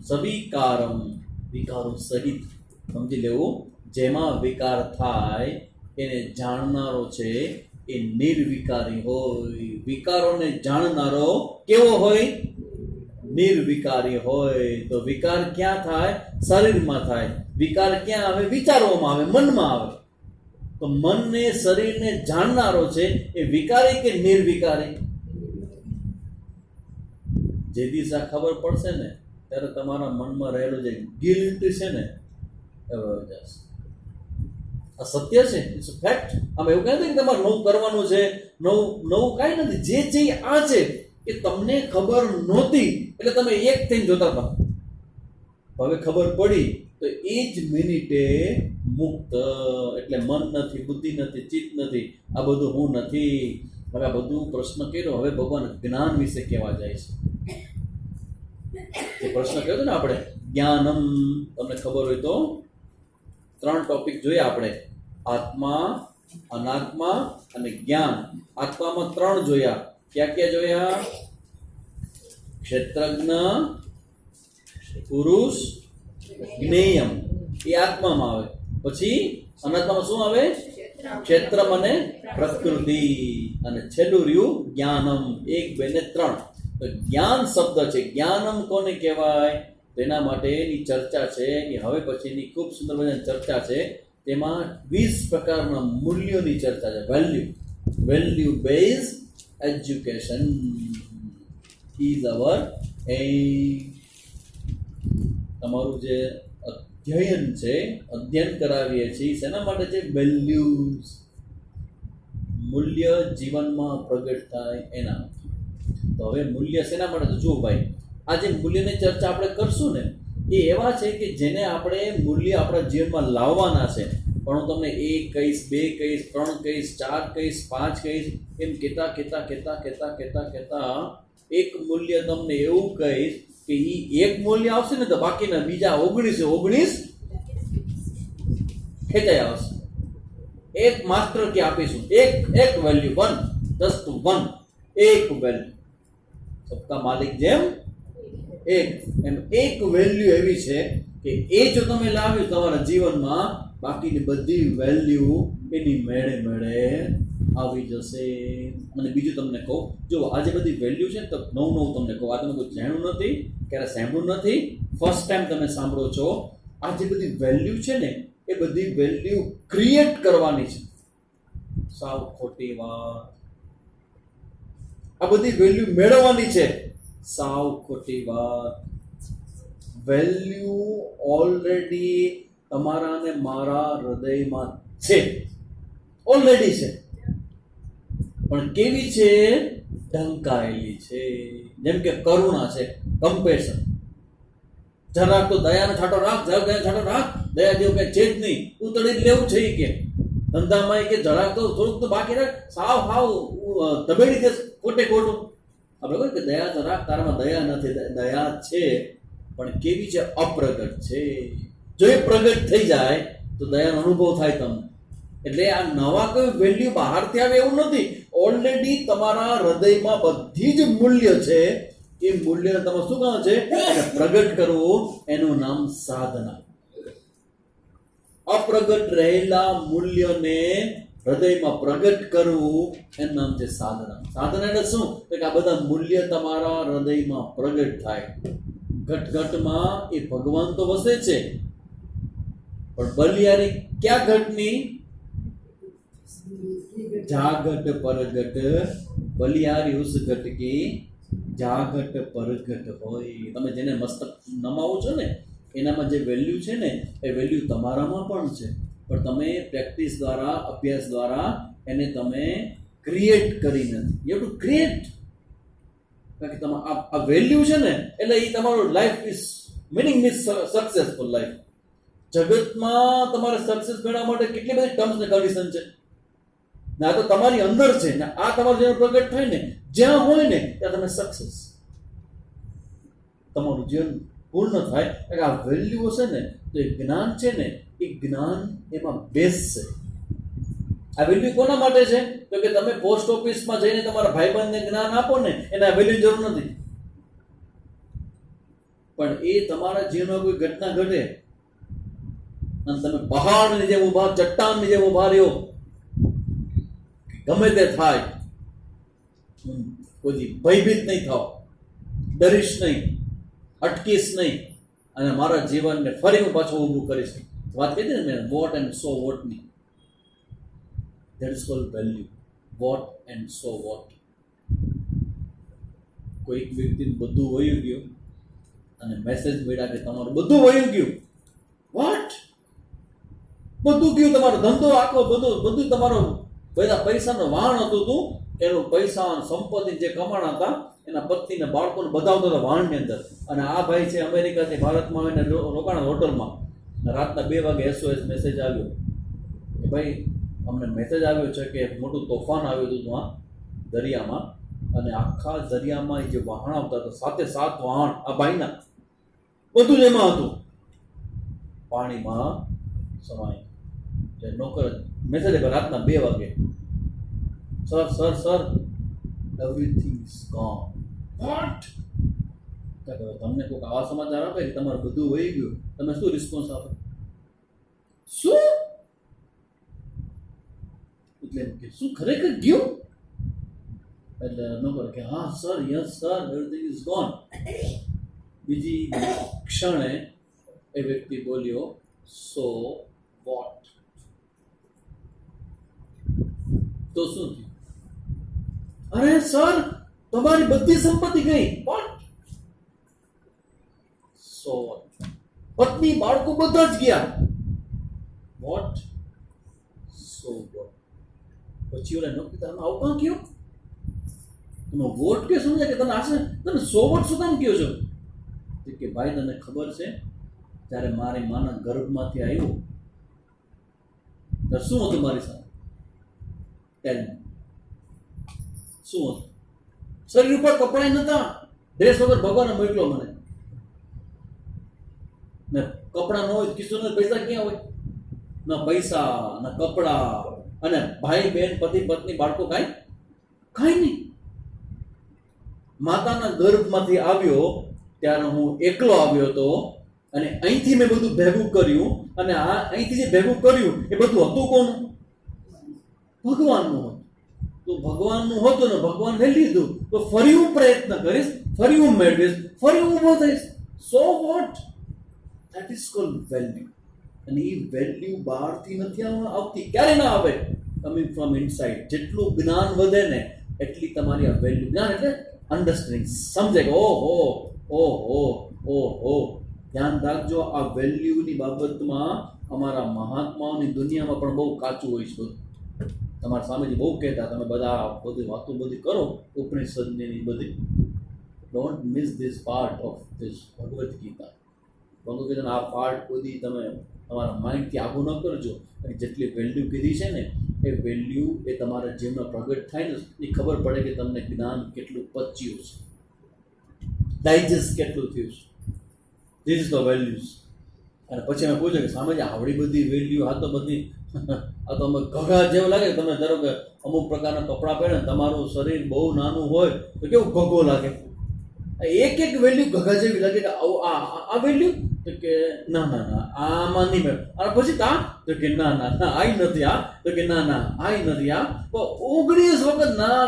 B: સવિકારમ, વિકારો સહિત સમજી લેવું. જેમાં વિકાર થાય એને જાણનારો છે એ નિર્વિકારી હોય. વિકારોને જાણનારો કેવો હોય? નિર્વિકારી હોય. તો વિકાર ક્યાં થાય? શરીરમાં થાય. વિકાર ક્યાં આવે? વિચારોમાં આવે, મનમાં આવે. તો મનને, શરીરને જાણનારો છે એ વિકારી કે નિર્વિકારી? જે દિવસ આ ખબર પડશે ને ત્યારે તમારા મનમાં રહેલું જે ગિલ્ટ છે ને એ વયો જશે. આ સત્ય છે, ઇટ્સ ફેક્ટ. આમાં એવું કહે કે તમારે નવું કરવાનું છે, નવું કાંઈ નથી. જે છે આ છે કે તમને ખબર નહોતી એટલે તમે એક થઈને જોતા હતા. હવે ખબર પડી તો એ જ મિનિટે મુક્ત. એટલે મન નથી, બુદ્ધિ નથી, ચિત્ત નથી, આ બધું હું નથી. હવે આ બધું પ્રશ્ન કર્યો, હવે ભગવાન જ્ઞાન વિશે કહેવા જાય છે. જે પ્રશ્ન કર્યો હતો ને આપણે, જ્ઞાનમ, તમને ખબર હોય તો 3 ટોપિક જોયા આપણે: આત્મા, અનાત્મા અને જ્ઞાન. આત્મામાં 3 જોયા. ક્યાં ક્યાં જોયા? ક્ષેત્રજ્ઞ, પુરુષ, જ્ઞેયમ. એ આત્મામાં આવે. પછી અનાત્મામાં શું આવે? ક્ષેત્રમ અને પ્રકૃતિ. અને છેલ્લું રહ્યું જ્ઞાનમ. 1, 2 ને 3. તો જ્ઞાન શબ્દ છે. જ્ઞાનમ કોને કહેવાય? તેના માટેની ચર્ચા છે એ હવે પછીની ખૂબ સુંદર મજાની ચર્ચા છે. તેમાં 20 પ્રકારના મૂલ્યોની ચર્ચા છે. Value base education is our aim. તમારું જે અધ્યયન કરાવીએ છીએ શેના માટે છે? વેલ્યુઝ. મૂલ્ય જીવનમાં પ્રગટ થાય એના. તો હવે મૂલ્ય શેના માટે? તો જુઓ ભાઈ, આ જે મૂલ્યની ચર્ચા આપણે કરશું ને એ એવા છે કે જેને આપણે મૂલ્ય આપણા જીવનમાં લાવવાના છે. પણ હું તમને 1 કહીશ, 2 કહીશ, 3 કહીશ, 4 કહીશ, 5 કહીશ, એમ કહેતા એક મૂલ્ય તમને એવું કહીશ કે એ એક મૂલ્ય આવશે ને તો બાકીના બીજા 19 ખેંચાઈ આવશે. એક માસ્ટર કી આપીશું, એક વેલ્યુ, 1 1 એક વેલ્યુ. સબકા માલિક જેમ એક, એમ એક વેલ્યુ એવી છે કે એ જો તમે લાવ્યું તમારા જીવનમાં, બાકીની બધી વેલ્યુ એની મેળે આવી જશે. અને બીજું તમને કહું, જો આ જે બધી વેલ્યુ છે ને, તો નવું તમને કહું, આ તમે કોઈ જાણ્યું નથી, ક્યારે સાંભળ્યું નથી, ફર્સ્ટ ટાઈમ તમે સાંભળો છો. આ જે બધી વેલ્યુ છે ને એ બધી વેલ્યુ ક્રિએટ કરવાની છે. સાવ ખોટી વાત. આ બધી વેલ્યુ મેળવવાની છે. સાવ ખોટી વાત. વેલ્યુ ઓલરેડી તમારા અને મારા હૃદયમાં છે, ઓલરેડી છે. પણ કેવી છે? ઢંકાયેલી છે. જેમ કે કરુણા છે, કમ્પેશન. જરાક તો દયાનો છાંટો રાખ, દયા જેવું કઈ છે જ નહીં, ઉતળી જ લેવું છે કે ધંધામાં કે જરાક તો થોડુંક તો બાકી રાખ, સાવ દબેડી દે ખોટું. આપણે કહ્યું કે દયા તો રાખ, તારામાં દયા નથી. દયા છે પણ કેવી છે? અપ્રગટ છે. જો એ પ્રગટ થઈ જાય તો દયાનો અનુભવ થાય તમને. એટલે આ નવા કોઈ વેલ્યુ બહારથી આવે એવું નથી. ઓલરેડી તમારા હૃદયમાં બધી જ મૂલ્ય છે. એ મૂલ્યને તમે શું કહો છે? એને પ્રગટ કરવું, એનું નામ સાધના. અપ્રગટ રહેલા મૂલ્યને હૃદયમાં પ્રગટ કરવું એનું નામ છે સાધના. સાધના એટલે શું? કે આ બધા મૂલ્ય તમારા હૃદયમાં પ્રગટ થાય. ઘટઘટમાં એ ભગવાન તો વસે છે, પણ બલિયારી ક્યાં ઘટની? જાગટ પરગટ. બલિયારી ઉસ ઘટ કી જાગટ પરગટ હોય. તમે જેને મસ્તક નમાવો છો ને એનામાં જે વેલ્યુ છે ને એ વેલ્યુ તમારામાં પણ છે, પણ તમે પ્રેક્ટિસ દ્વારા, અભ્યાસ દ્વારા એને તમે ક્રિએટ કરી નથી. You have to create. કારણ કે તમે આ વેલ્યુ છે ને એટલે એ તમારું life is meaning is successful life. જગતમાં તમારે સક્સેસ મેળવવા માટે કેટલી બધી ટર્મ્સ ને કન્ડિશન છે ને આ તો તમારી અંદર છે ને. આ તમારું જેનું પ્રગટ થાય ને, જ્યાં હોય ને ત્યાં તમે સક્સેસ, તમારું જીવન પૂર્ણ થાય. કારણ કે આ વેલ્યુ હશે ને તો એ જ્ઞાન છે ને એ જ્ઞાન એમાં બેસશે. આ વેલ્યુ કોના માટે છે? તો કે તમે પોસ્ટ ઓફિસમાં જઈને તમારા ભાઈબંધને જ્ઞાન આપો ને એને આ વેલ્યુ જરૂર નથી. પણ એ તમારા જીવનમાં કોઈ ઘટના ઘટે અને તમે પહાડની જેમ ઊભા, ચટ્ટાનની જેમ ઊભા રહ્યો, ગમે તે થાય કોઈ ભયભીત નહીં થાવ, ડરીશ નહીં, અટકીશ નહીં, અને મારા જીવનને ફરી હું પાછું ઊભું કરીશ. વાત કરી ને મેં વોટ એન્ડ સો વોટની, that is called value. What and so what. કોઈક વ્યક્તિનું બધું વયું ગયું અને મેસેજ મળ્યા કે તમારું બધું વયું ગયું. વોટ? બધું ગયું, તમારો ધંધો આખો, બધું તમારો બધા પૈસાનો વાણ હતું તું, એનું પૈસા સંપત્તિ જે કમાણા હતા એના પત્નીને બાળકોને બધાવતો હતો વાણની અંદર. અને આ ભાઈ છે અમેરિકાથી ભારતમાં આવીને રોકાણા હોટલમાં. રાતના 2 વાગે SOS મેસેજ આવ્યો કે ભાઈ અમને મેસેજ આવ્યો છે કે મોટું તોફાન આવ્યું હતું આ દરિયામાં, અને આખા દરિયામાં જે વહાણ આવતા હતા 7 વહાણ આ ભાઈના, બધું જ એમાં હતું, પાણીમાં સમાય. એટલે નોકર મેસેજ આવ્યો રાતના 2 વાગે, sir everything is gone. What? તમને કોઈક આવા સમાચાર આપે કે તમારું બધું વહી ગયું, તમે શું રિસ્પોન્સ આપો? શું એટલે કે શું ખરેખર ગયું? એટલે નોકર કે હા sir, yes sir, everything is gone. બીજી ક્ષણે એ વ્યક્તિ બોલ્યો સો વોટ? તો શું થયું? અરે સર, તમારી બધી સંપત્તિ ગઈ. વોટ? So what? પત્ની બાળકો બધા જ ગયા. વોટ? So what? પછી ઓલા નોકરી તમે આવું કાં કયો? તમે વોટ કે સમજે કે તમે આશે તમે સો વોટ શું કામ કહો છો? કે ભાઈ તને ખબર છે જ્યારે મારી માના ગર્ભમાંથી આવ્યું ત્યારે શું હતું મારી સાથે? શું હતું? શરીર ઉપર કપડાં નતા, ડ્રેસ વગર ભગવાને મોકલ્યો મને. ને કપડાં ન હોય, કિશોર પૈસા ક્યાં હોય? ના પૈસા, ના કપડા, અને ભાઈ બહેન, પતિ પત્ની, બાળકો કાંઈ નહીં. માતાના ગર્ભમાંથી આવ્યો ત્યારે હું એકલો આવ્યો હતો, અને અહીંથી મેં બધું ભેગું કર્યું, અને આ અહીંથી જે ભેગું કર્યું એ બધું હતું કોનું? ભગવાનનું હતું. તો ભગવાનનું હતું ને ભગવાન લઈ લીધું, તો ફરી હું પ્રયત્ન કરીશ, ફરી હું મેળવીશ, ફરી હું ઊભો થઈશ. So what? That is called value. અને એ વેલ્યુ બહારથી નથી આવતી, ક્યારે ના આવે? Coming from inside. જેટલું જ્ઞાન વધે ને એટલી તમારી આ વેલ્યુ, જ્ઞાન એટલે અન્ડરસ્ટેન્ડિંગ, સમજે કે ઓહો. ધ્યાન રાખજો, આ વેલ્યુની બાબતમાં અમારા મહાત્માઓની દુનિયામાં પણ બહુ કાચું હોય છે બધું. તમારા સ્વામીજી બહુ કહેતા, તમે બધી વાતો બધી કરો ઉપનિષદની બધી, don't miss this part of this Bhagavad Gita. Bhagavad ગીતાના આ પાર્ટ બધી તમે તમારા માઇન્ડથી આગું ન કરજો. અને જેટલી વેલ્યુ કીધી છે ને એ વેલ્યુ એ તમારા જીવનમાં પ્રગટ થાય ને એ ખબર પડે કે તમને જ્ઞાન કેટલું પચ્યું છે, ડાયજેસ્ટ કેટલું થયું છે. This is the values. અને પછી અમે પૂછ્યું કે સામે આવડી બધી વેલ્યુ, આ તો બધી આ તો અમે ઘઘા જેવું લાગે. તમે ધારો કે અમુક પ્રકારના કપડાં પહેરે, તમારું શરીર બહુ નાનું હોય તો કેવું ઘઘો લાગે. એક વેલ્યુ ઘઘા જેવી લાગે કે આ વેલ્યુ, તો કે ના આમાં નહીં મેળ. અને પછી તો કે ના આઈ નથી, આ તો કે ના આઈ નથી, આ 19 વખત ના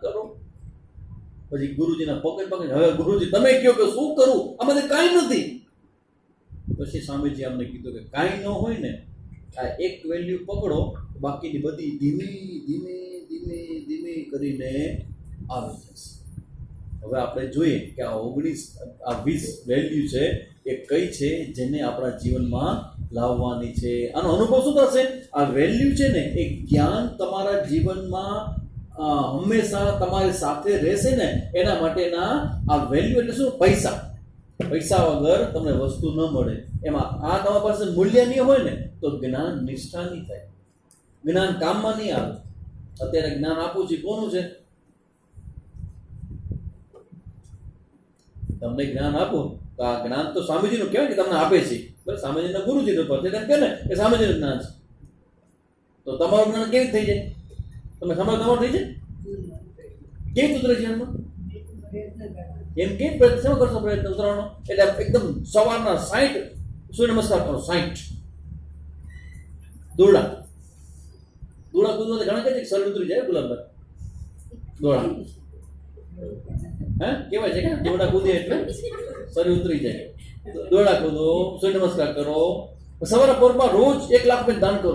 B: કરો. પછી ગુરુજીના પકડ હવે ગુરુજી તમે કહો કે શું કરું, આમાંથી કાંઈ નથી. પછી સ્વામીજી અમને કીધું કે કાંઈ ન હોય ને, આ એક વેલ્યુ પકડો, બાકીની બધી ધીમે કરીને આવી જશે. હવે આપણે જોઈએ કે આ 20 વેલ્યુ છે એ કઈ છે જેને આપણા જીવનમાં લાવવાની છે. આનો અનુભવ શું થશે? આ વેલ્યુ છે ને એ જ્ઞાન તમારા જીવનમાં હંમેશા તમારી સાથે રહેશે ને એના માટેના આ વેલ્યુ એટલે શું? પૈસા વગર તમને વસ્તુ ન મળે. એમાં આ તમારી પાસે મૂલ્ય નહીં હોય ને તો જ્ઞાન નિષ્ઠા નહીં થાય, જ્ઞાન કામમાં નહીં આવે. અત્યારે જ્ઞાન આપવું છે કોનું છે? તમને જ્ઞાન આપું તો આ જ્ઞાન તો સ્વામીજીનું કહેવાય કે તમને આપે છે, બરાબર? સ્વામીજીના ગુરુજીનું પર તેમ કહે ને કે સ્વામીજીનું જ્ઞાન છે. તો તમારું જ્ઞાન કેવી થઈ જાય? તમે તમારું થઈ જાય કેવી ઉતરે છે એમાં? એમ કેવી પ્રયત્ન કરશો? પ્રયત્ન ઉતરવાનો એટલે એકદમ સવારના 60 સૂર્ય નમસ્કાર કરો 60. દોરડા કૂદવા ઘણા કહે છે કે શરીર ઉતરી જાય ગુલાબભાઈ. દોડા હે કેવાય છે કે દોરડા કૂદીએ એટલે શરીર ઉતરી જાય. દોરડા કૂદો, સૂર્ય નમસ્કાર કરો, સવારે પોરમાં રોજ 1 લાખ રૂપિયા દાન કરો.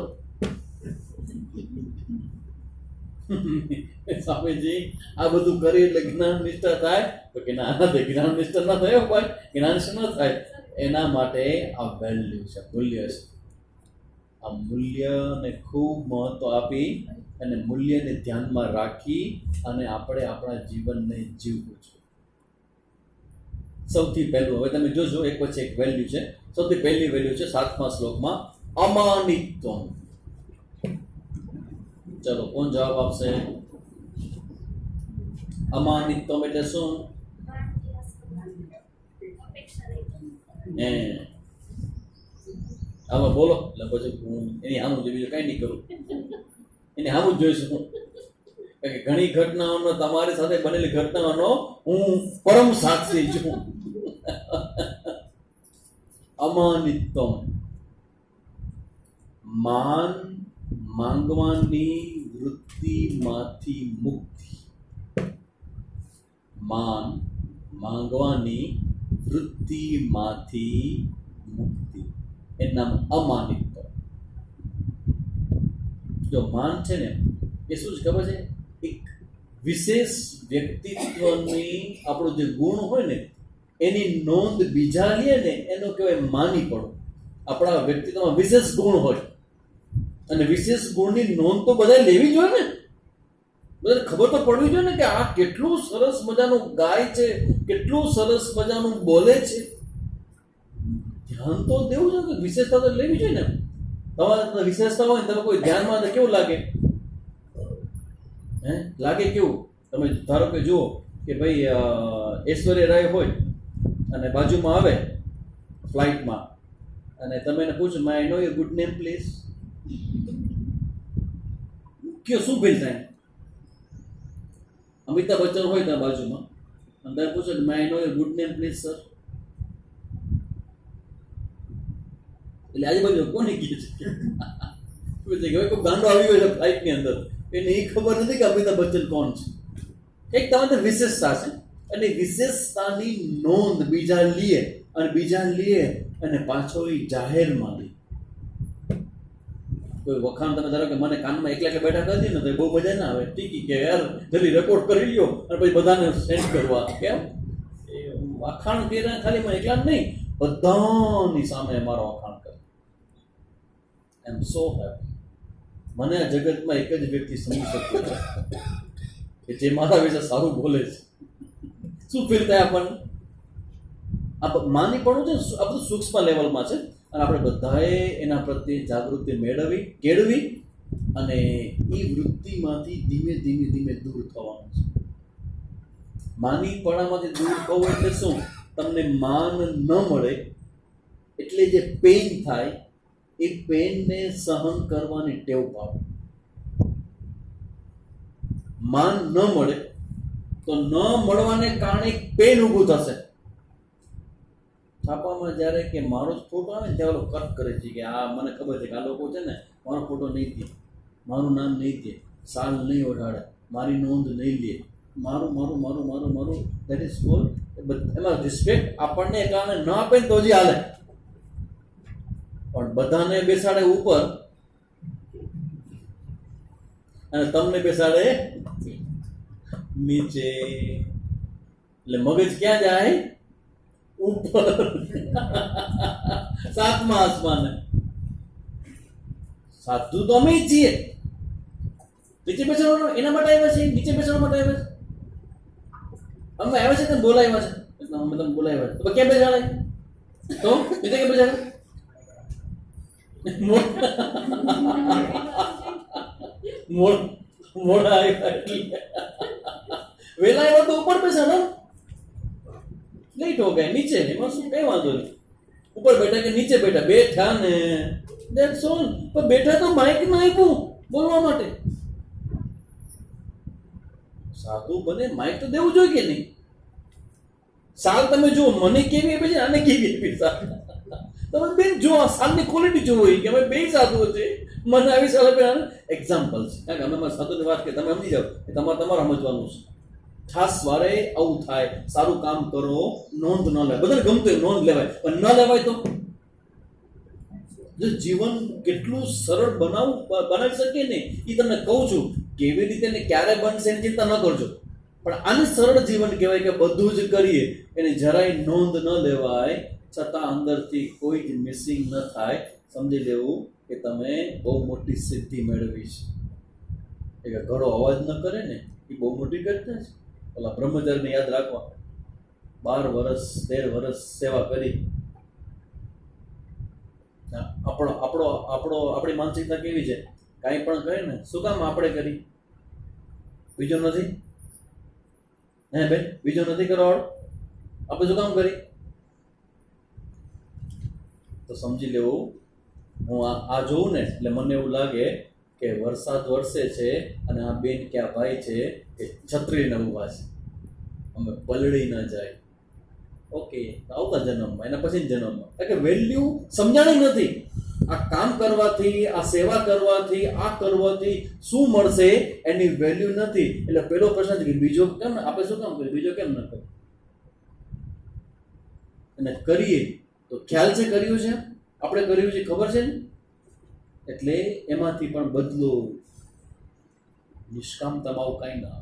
B: સ્વામીજી આ બધું કરી એટલે જ્ઞાન નિષ્ઠા થાય? તો કે ના, જ્ઞાન નિષ્ઠા ના થયો ભાઈ, જ્ઞાન નિષ્ઠા ન થાય. એના માટે આ વેલ્યુ છે, મૂલ્ય છે. આ મૂલ્યને ખૂબ મહત્વ આપી અને મૂલ્યને ધ્યાનમાં રાખી અને આપણે આપણા જીવનને જીવવું છે. સૌથી પહેલું, હવે તમે જોજો એક પછી એક વેલ્યુ છે. સૌથી પહેલી વેલ્યુ છે 7મા શ્લોકમાં, અમાનિત્વમ. ચલો કોણ જવાબ આપશે? અમાનિત્વમ એટલે શું? આમાં બોલો એટલે પછી હું એની સામું જ બીજું કઈ નહીં કરું, એની સામું જ જોઈશું હું. કારણ કે ઘણી ઘટનાઓનો, તમારી સાથે બનેલી ઘટનાઓનો હું પરમ સાક્ષી છું. અમાનિત્વમ, માન માંગવાની વૃત્તિમાંથી મુક્તિ. માન માંગવાની વૃત્તિમાંથી મુક્તિ, એનું નામ અમાનિત્વ. જો માન છે ને એ શું છે ખબર છે? એક વિશેષ વ્યક્તિત્વની આપણો જે ગુણ હોય ને એની નોંધ બીજા લે ને એનો કહેવાય માની પડો. આપણા વ્યક્તિત્વમાં વિશેષ ગુણ હોય અને વિશેષ ગુણની નોંધ તો બધા લેવી જોઈએ ને. બધાને ખબર તો પડવી જોઈએ ને કે આ કેટલું સરસ મજાનું ગાય છે, કેટલું સરસ મજાનું બોલે છે. ધ્યાન તો દેવું જોઈએ, કે વિશેષતા તો લેવી જોઈએ ને. તમારે વિશેષતા હોય ને તમે કોઈ ધ્યાનમાં તો કેવું લાગે? લાગે કેવું? તમે ધારો કે જુઓ કે ભાઈ ઐશ્વર્ય રાય હોય અને બાજુમાં આવે ફ્લાઇટમાં અને તમે એને પૂછો, may I know your good name please. કયો શું ફીલ થાય? અમિતાભ બચ્ચન હોય ત્યાં બાજુમાં અને તમે પૂછો, may I know your good name please sir. એટલે આજુબાજુ કોની કહે છે કે કોઈ ગાંડો આવી ગયો છે ફ્લાઇટની અંદર, એને એ ખબર નથી કે અમિતાભ બચ્ચન કોણ છે. એક તમારી વિશેષતા છે અને વિશેષતાની નોંધ બીજા લે અને પાછો એ જાહેરમાં લે. કોઈ વખાણ તમે ધારો કે મને કાનમાં એકલા બેઠા કરી દે ને તો બહુ મજા ના આવે. ઠીક કે યાર જલ્દી રેકોર્ડ કરી લ્યો અને પછી બધાને સેન્ડ કરવા. કેમ? એ વખાણ કર્યા ખાલી મને એકલા જ નહીં, બધાની સામે મારો વખાણ કરે. આઈ એમ સો હેપી. મને આ જગતમાં એક જ વ્યક્તિ સમજી શકતો કે જે મારા વિશે સારું બોલે છે. શું ફીલ થાય આપણને? આ માની પડવું છે, આ બધું સૂક્ષ્મ લેવલમાં છે અને આપણે બધાએ એના પ્રત્યે જાગૃતિ કેળવી અને એ વૃત્તિમાંથી ધીમે ધીમે દૂર થવાનું છે. માની પણામાંથી દૂર થવું એટલે શું? તમને માન ન મળે એટલે જે પેઇન થાય એ પેનને સહન કરવાની ટેવ પાડો. માન ન મળે તો ન મળવાને કારણે પેન ઊભું થશે. છાપામાં જ્યારે કે મારો જ ફોટો આવે ને ત્યારે કટ કરે છે કે આ મને ખબર છે કે આ લોકો છે ને મારો ફોટો નહીં દે, મારું નામ નહીં દે, સાલ નહીં ઓઢાડે, મારી નોંધ નહીં લે, મારું દેટ ઇઝ ઓલ. એમાં રિસ્પેક્ટ આપણને કારણે ન આપે ને તો જ હાલે, પણ બધાને બેસાડે ઉપર અને તમને બેસાડે નીચે. એટલે મગજ ક્યાં જાય? ઉપર, 7મા આસમાને. સાધુ તો અમે છીએ. નીચે બેસાડવાનું એના માટે આવ્યા છે, નીચે બેસાડવા માટે આવ્યા છે. અમે આવ્યા છે તમે બોલાવ્યા છે, અમે તમે બોલાવ્યા છે તો ક્યાં બેસાડે? તો નીચે ક્યાં બેસાડે? મોડા આવ્યા એટલે વેલા આવ્યા તો ઉપર બેસાડો, લેટ હો ગયા નીચે. એમાં શું કઈ વાંધો નહીં. ઉપર બેઠા કે નીચે બેઠા ને દેટ્સ ઓલ. પણ બેઠા તો માઇક ના આપ્યું બોલવા માટે. સાધુ બને માઇક તો દેવું જોઈએ કે નહીં? સાલ તમે જુઓ, મને કેવી આપે છે, આને કેવી આપી સાલ. તમે બેન જો આ સાલની ક્વોલિટી જોવો કે અમે બે સાધુઓ છે, મને આવી સાલ એક્ઝામ્પલ છે. કારણ કે અમે અમારા સાધુની વાત કે તમે સમજી જાઓ કે તમારે સમજવાનું છે. ખાસ વારે આવું થાય, સારું કામ કરો, નોંધ ન લેવાય. બધાને ગમતું હોય નોંધ લેવાય, પણ ન લેવાય તો જો જીવન કેટલું સરળ બનાવી શકીએ ને એ તમને કહું છું. કેવી રીતે ને ક્યારે બનશે એની ચિંતા ન કરજો, પણ આને સરળ જીવન કહેવાય કે બધું જ કરીએ, એની જરાય નોંધ ન લેવાય, છતાં અંદરથી કોઈ જ મિસિંગ ન થાય. સમજી લેવું કે તમે બહુ મોટી સિદ્ધિ મેળવી છે. કે ઘડો અવાજ ન કરે ને એ બહુ મોટી ઘટના છે. પેલા બ્રહ્મચારીને યાદ રાખવા, 12 વર્ષ 13 વર્ષ સેવા કરી. આપણી માનસિકતા કેવી છે? કાંઈ પણ કહે ને શું કામ આપણે કરી, બીજો નથી હે બેન, બીજો નથી કરવાવાળો, આપણે શું કામ કરી? તો સમજી લેવું, હું આ જોઉં ને એટલે મને એવું લાગે કે વરસાદ વરસે છે અને આ બેન કે આ ભાઈ છે એ છત્રીને ઊભા છે, અમે પલળી ન જાય. ઓકે, આવતા જન્મમાં, એના પછી જન્મમાં. કારણ કે વેલ્યુ સમજાણી નથી. આ કામ કરવાથી, આ સેવા કરવાથી, આ કરવાથી શું મળશે એની વેલ્યુ નથી. એટલે પેલો પ્રશ્ન છે કે બીજો કેમ, આપણે શું કામ કરીએ, બીજો કેમ ન કરીએ? અને કરીએ તો ખ્યાલ છે કર્યું છે, આપણે કર્યું છે ખબર છે ને, એટલે એમાંથી પણ બદલો. નિષ્કામતામાં આવું કાંઈ ના,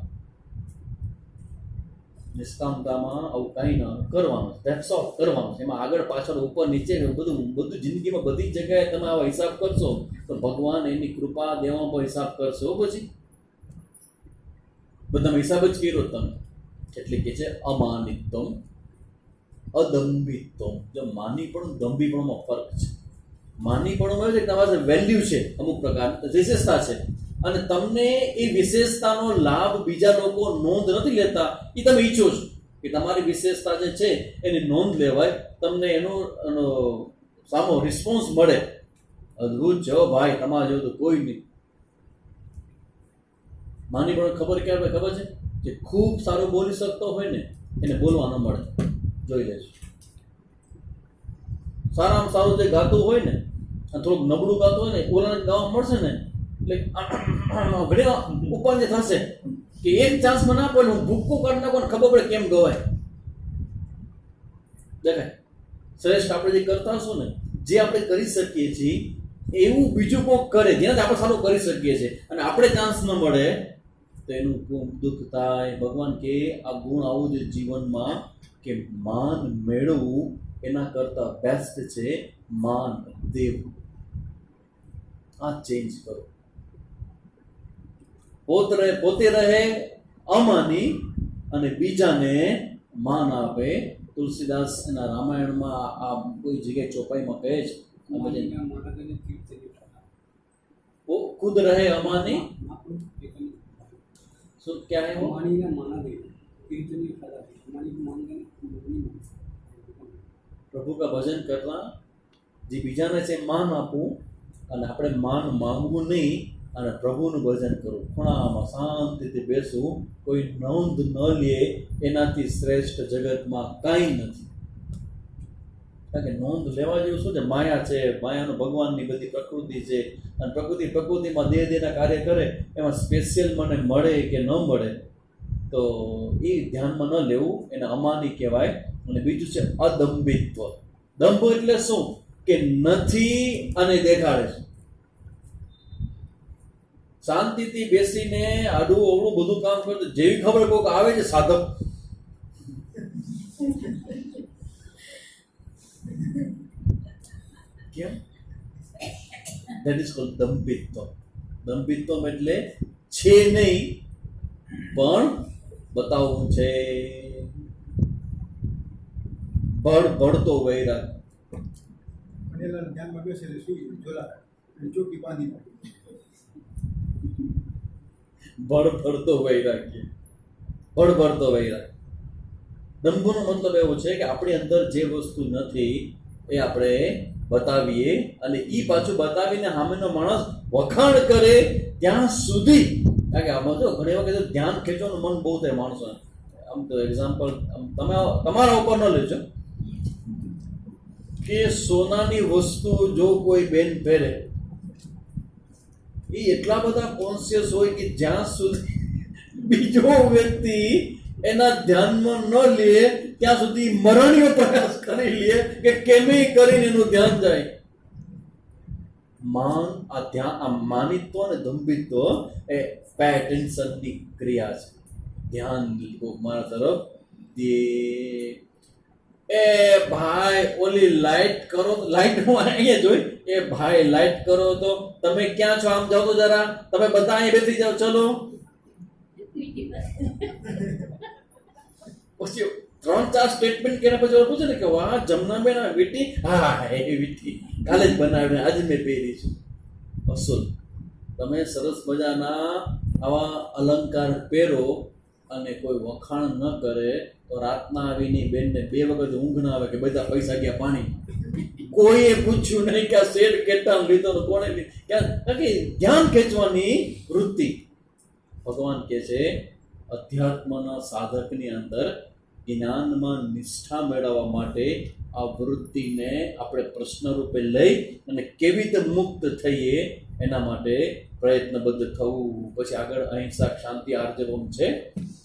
B: નિષ્કામતામાં આવું કાંઈ ના કરવાનું. ધેટ્સ ઓલ, કરવાનું. એમાં આગળ પાછળ ઉપર નીચે બધું જિંદગીમાં બધી જગ્યાએ તમે આવા હિસાબ કરશો તો ભગવાન એની કૃપા દેવામાં પણ હિસાબ કરશો. પછી બધામાં હિસાબ જ કર્યો તમે. એટલે કે છે અમાનિત્વમ અદંભિત્વમ. જો માની પણ દંભીપણમાં ફરક છે. માનીપણું છે કે તમારી વેલ્યુ છે, અમુક પ્રકારની વિશેષતા છે, અને તમને એ વિશેષતાનો લાભ બીજા લોકો નોંધ નથી લેતા. એ તમે ઈચ્છો છો કે તમારી વિશેષતા જે છે એની નોંધ લેવાય, તમને એનો સામો રિસ્પોન્સ મળે. અદભુત છે ભાઈ, તમારા જેવું તો કોઈ નહીં. માનીપણ ખબર ક્યારે ખબર છે? જે ખૂબ સારું બોલી શકતો હોય ને એને બોલવા ન મળે. જોઈ લેજો. સારામાં સારું જે ગાતું હોય ને અને થોડુંક નબળું ગાતું હોય ને ઓલાને ગાવા મળશે ને એટલે ઘણી ઉપર જે થશે કે એક ચાન્સ મને આપો એટલે હું ભૂક્કો કાઢી નાખો ને ખબર પડે કેમ ગવાય. દેખાય શ્રેષ્ઠ આપણે જે કરતા હશું ને, જે આપણે કરી શકીએ છીએ એવું બીજું કોઈક કરે જેનાથી આપણે સારું કરી શકીએ છીએ અને આપણે ચાન્સ ન મળે તો એનું દુઃખ થાય. ભગવાન કે આ ગુણ આવું જ જીવનમાં કે માન મેળવવું એના કરતા બેસ્ટ છે માન દેવું. આ ચેન્જ કરો. પોતે રહે અમાની અને બીજાને માન આપે. તુલસીદાસ એના રામાયણમાં આ કોઈ જગ્યાએ ચોપાઈમાં કહે છે, वो खुद रहे अमानी, सो क्या है वो? प्रभु का भजन करना, જે બીજાને છે માન આપવું અને આપણે માન માંગવું નહીં અને પ્રભુનું ભજન કરવું. ખૂણામાં શાંતિથી બેસવું, કોઈ નોંધ ન લે, એનાથી શ્રેષ્ઠ જગતમાં કાંઈ નથી. કારણ કે નોંધ લેવા જેવું શું છે? માયા છે, માયાનું ભગવાનની બધી પ્રકૃતિ છે અને પ્રકૃતિમાં દેહના કાર્ય કરે, એમાં સ્પેશિયલ મને મળે કે ન મળે તો એ ધ્યાનમાં ન લેવું, એને અમાની કહેવાય. અને બીજું છે અદંભિત્વ. દંભ એટલે શું? કે નથી અને દેખાડે છે. શાંતિથી બેસીને આડું અવળું બધું કામ કરતું, જેવી ખબર કોઈક આવે છે સાધક કેમ? ધેટ ઇઝ કોલ્ડ દંભિત્વ. દંભિત્વ એટલે છે નહીં પણ બતાવવું છે. ભળતો વૈરાગ. ભળતો વૈરાગ્ય. ભળતો વૈરાગ. દંભનો મતલબ એવો છે કે આપણી અંદર જે વસ્તુ નથી એ આપણે બતાવીએ અને એ પાછું બતાવીને સામેનો માણસ વખાણ કરે ત્યાં સુધી. કારણ કે આમાં જો ઘણી વખત ધ્યાન ખેંચવાનું મન બહુ થાય માણસોને. આમ તો એક્ઝામ્પલ તમે તમારા ઉપર ન લેજો, કે સોનાની વસ્તુ જો કોઈ બેન પહેરે એ એટલા બધા કોન્શિયસ હોય કે જ્યાં સુધી બીજો વ્યક્તિ એના ધ્યાનમાં ન લે ત્યાં સુધી મરણીય પ્રયાસ કરી લે કે કેમે કરીને એનું ધ્યાન જાય. આ માનિત્વ અને દંભિત્વ એ પે એટેન્શનની ક્રિયા છે. ધ્યાન મારા તરફ દે. એ ભાઈ ઓલી લાઈટ કરો, લાઈટ હું અહીંયા જોઈ, એ ભાઈ લાઈટ કરો તો તમે ક્યાં છો, આમ જાઓ તો જરા, તમે બધા અહીં બેસી જાઓ, ચલો. પછી 3-4 સ્ટેટમેન્ટ કર્યા પછી પૂછે ને કે વાહ જમનાબેન આ વીટી, હા એ વીટી કાલે જ બનાવીને આજે મેં પહેરી છું. અસલ તમે સરસ મજાના આવા અલંકાર પહેરો અને કોઈ વખાણ ન કરે તો રાતના આવીને બેનને 2 વખત ઊંઘ ના આવે કે બધા પૈસા ગયા પાણી. કોઈએ પૂછ્યું નહીં કે આ શેઠ કેટલા લીધો તો કોણે કારણ કે ધ્યાન ખેંચવાની વૃત્તિ. ભગવાન કહે છે અધ્યાત્મના સાધકની અંદર જ્ઞાનમાં નિષ્ઠા મેળવવા માટે આ વૃત્તિને આપણે પ્રશ્ન રૂપે લઈ અને કેવી રીતે મુક્ત થઈએ એના માટે પ્રયત્નબદ્ધ થવું. પછી આગળ અહિંસા, શાંતિ, આર્જવમ છે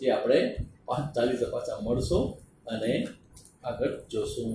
B: એ આપણે 5:40 પાછા મળશું અને આગળ જોશું.